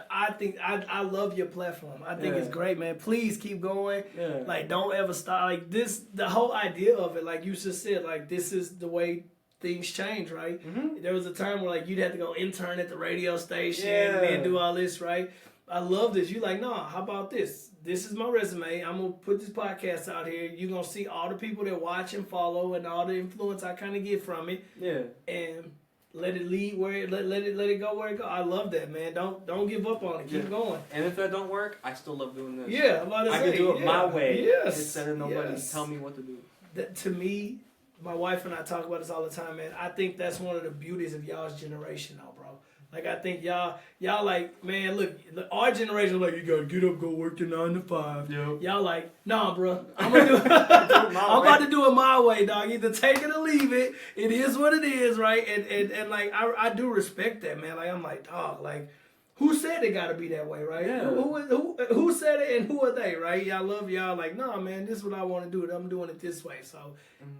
I think I love your platform. I think it's great, man. Please keep going. Yeah. Like, don't ever stop. Like, the whole idea of it, like you just said, like, this is the way things change, right? Mm-hmm. There was a time where like you'd have to go intern at the radio station and then do all this, right? I love this. You like, no, how about this? This is my resume. I'm gonna put this podcast out here. You're gonna see all the people that watch and follow and all the influence I kind of get from it. Yeah. And let it lead where it let it go where it go. I love that, man. Don't give up on it. Keep going. And if that don't work, I still love doing this. Yeah, I'm about to say, I can do it my way instead of nobody tell me what to do. That, to me, my wife and I talk about this all the time, man. I think that's one of the beauties of y'all's generation, though, bro. Like I think y'all like, man, look, our generation like, you gotta get up, go work your 9 to 5. Yep. Y'all like, nah, bro, I'm gonna do it. I'm about to do it my way, dog. Either take it or leave it. It is what it is, right? And like I do respect that, man. Like I'm like, dog, like who said it gotta be that way, right? Yeah. Who said it and who are they, right? Y'all love y'all like, nah, man, this is what I want to do. I'm doing it this way. So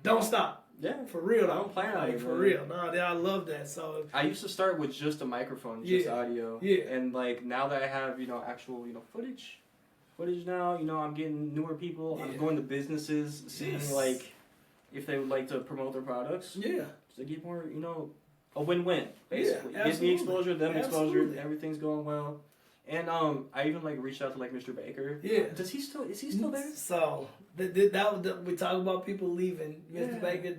don't stop. Yeah, For real, I don't plan on like, it, for man. real. No, I love that. So I used to start with just a microphone, just Yeah. audio. Yeah. And like now that I have, actual, footage now, I'm getting newer people. I'm Yeah. going to businesses, seeing Yes. like if they would like to promote their products. yeah, To get more, a win-win basically. Yeah, Give me absolutely. exposure, them Absolutely. exposure, everything's going well. And I even like reached out to like Mr. Baker. yeah. Is he still there? So we talk about people leaving. Mr. Yeah. Baker,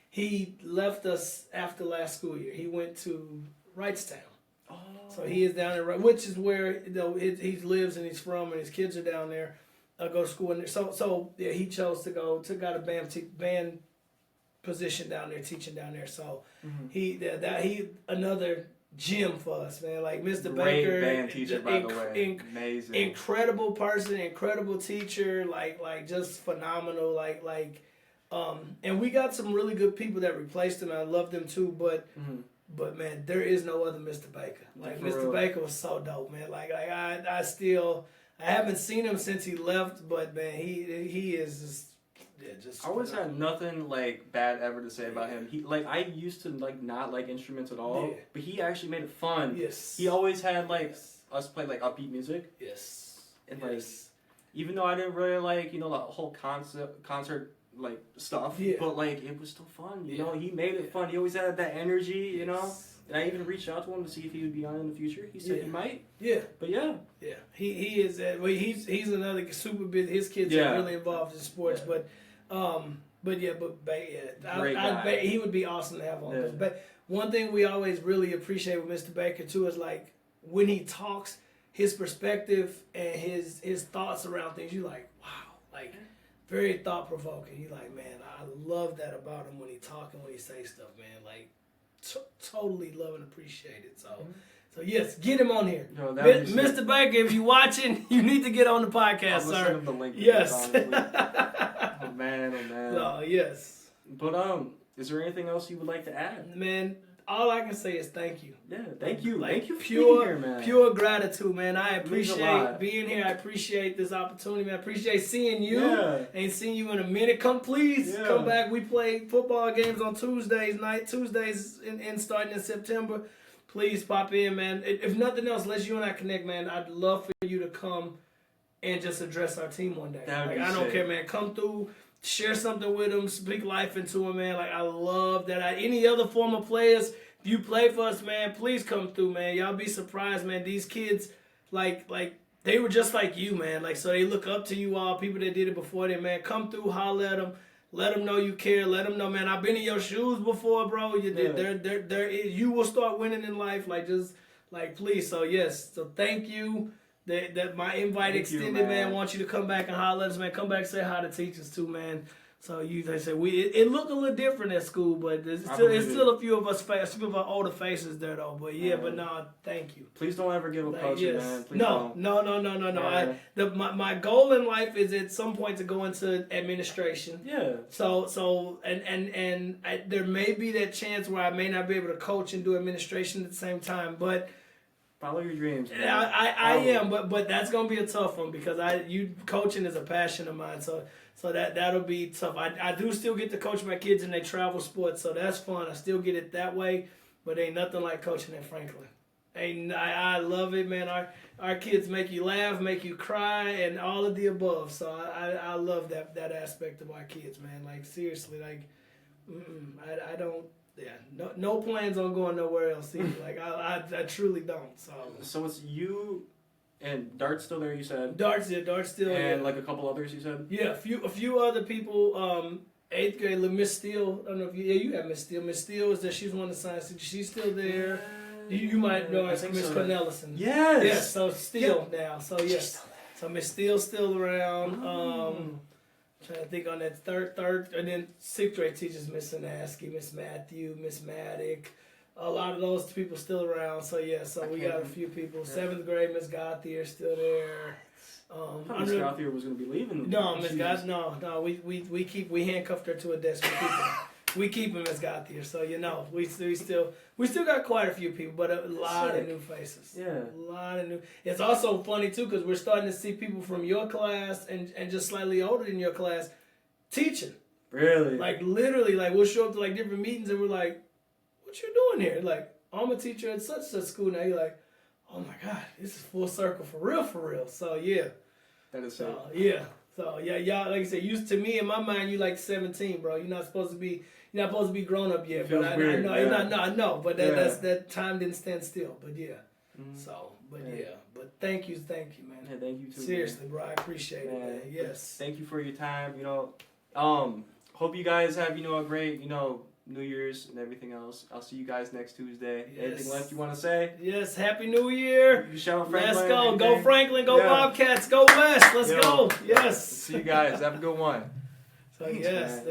he left us after last school year. He went to Wrightstown. Oh. So he is down there, which is where he lives and he's from, and his kids are down there. Go to school in there. So yeah, he chose to got a band position down there, teaching down there. So he another gym for us, man. Like Mr. Great Baker, band teacher, by the way. Amazing. incredible person, incredible teacher, like just phenomenal, and we got some really good people that replaced him. I love them too, but man, there is no other Mr. Baker. Like For Mr. real. Baker was so dope, man. I haven't seen him since he left, but man, he is just. I always had nothing like bad ever to say about him. He I used to like not like instruments at all, Yeah. but he actually made it fun. Yes. He always had like us play like upbeat music, Yes. and Yes. even though I didn't really like the whole concert like stuff, Yeah. but like it was still fun. You Yeah. know, he made it fun. He always had that energy. You know, Yes. and I even reached out to him to see if he would be on in the future. He said Yeah. he might, Yeah. but yeah. Yeah, he is. He's another super busy. His kids Yeah. are really involved in sports, Yeah. Great guy. he would be awesome to have on. Yeah. But one thing we always really appreciate with Mr. Baker too is like when he talks, his perspective and his thoughts around things. You like, wow, like very thought provoking. You like, man, I love that about him when he talk and when he say stuff, man. Like totally love and appreciate it. So. So yes, get him on here, No, that would be sick. Mr. Baker. If you're watching, you need to get on the podcast, I'm gonna sir. send him the link. Yes. Oh man, oh man. So yes, But is there anything else you would like to add? man. All I can say is thank you. Yeah, thank you. Like, Thank you for pure, being here, man. pure gratitude, man. I It means a appreciate lot. being here. I appreciate this opportunity, man. I appreciate seeing you. Yeah. Ain't seen you in a minute. Please Yeah. come back. We play football games on Tuesdays in starting in September. Please pop in, man. If nothing else, let's you and I connect, man. I'd love for you to come and just address our team one day. That would be I don't sick. care, man. Come through, share something with them, speak life into them, man. Like I love that. Any other former players, if you play for us, man, please come through, man. Y'all be surprised, man. These kids, like they were just like you, man. Like so they look up to you all, people that did it before them, man. Come through, holler at them. Let them know you care. Let them know, man. I've been in your shoes before, bro. You will start winning in life. Please. So yes. So thank you. That my invite Thank you, extended, man. man. Want you to come back and holler at us, man. Come back and say hi to teachers too, man. So they say it looked a little different at school, but it's still a few of us, a few of our older faces there though. But yeah, but no, thank you. Please don't ever give up coaching, Yes. man. Please No. Yeah. My goal in life is at some point to go into administration. Yeah. So there may be that chance where I may not be able to coach and do administration at the same time, but Follow your dreams, man. I am, but that's gonna be a tough one because coaching is a passion of mine. So that'll be tough. I do still get to coach my kids in their travel sports, so that's fun. I still get it that way, but ain't nothing like coaching at Franklin. I love it, man. Our kids make you laugh, make you cry, and all of the above. So I love that aspect of our kids, man. Like seriously, I don't. Yeah, no plans on going nowhere else either. Like I truly don't. So it's you and Dart's still there, you said? Dart's still And there. like a couple others, you said? Yeah, a few other people. 8th grade, Miss Steele. I don't know if you have Miss Steele. Miss Steele is there. She's one of the science teachers. She's still there. You might know her as Miss Cornelison. Yes. Yes. So Steele now. So yes. So Miss Steele's still around. Trying to think on that third, and then 6th grade teachers, Miss Sanaski, Miss Matthew, Miss Maddock, a lot of those people still around. So yeah, so we got a few people. 7th grade, Miss Gauthier still there. I thought Miss Gauthier was gonna be leaving. No, Miss Gauthier, no. We handcuffed her to a desk. We keep Miss Gauthier. So we still got quite a few people, but a lot of new faces. Yeah, a lot of new. It's also funny too because we're starting to see people from your class and just slightly older than your class teaching. Really? Like literally, like we'll show up to like different meetings and we're like, "What you doing here?" Like, I'm a teacher at such school now. You're like, "Oh my God, this is full circle for real." So yeah, that is so. So y'all like I said, used to me in my mind, you like 17, bro. You're not supposed to be grown up yet. But I know. But that time didn't stand still. But yeah. Mm-hmm. So, but but thank you, man. Yeah, thank you too. Seriously, man. Bro, I appreciate it, man. Yes. Thank you for your time. Hope you guys have a great New Year's and everything else. I'll see you guys next Tuesday. Yes. Anything left you want to say? Yes. Happy New Year. You shout Franklin. Let's go. Anything? Go Franklin. Go Bobcats. Go West. Let's go. Yes. See you guys. Have a good one. So yes.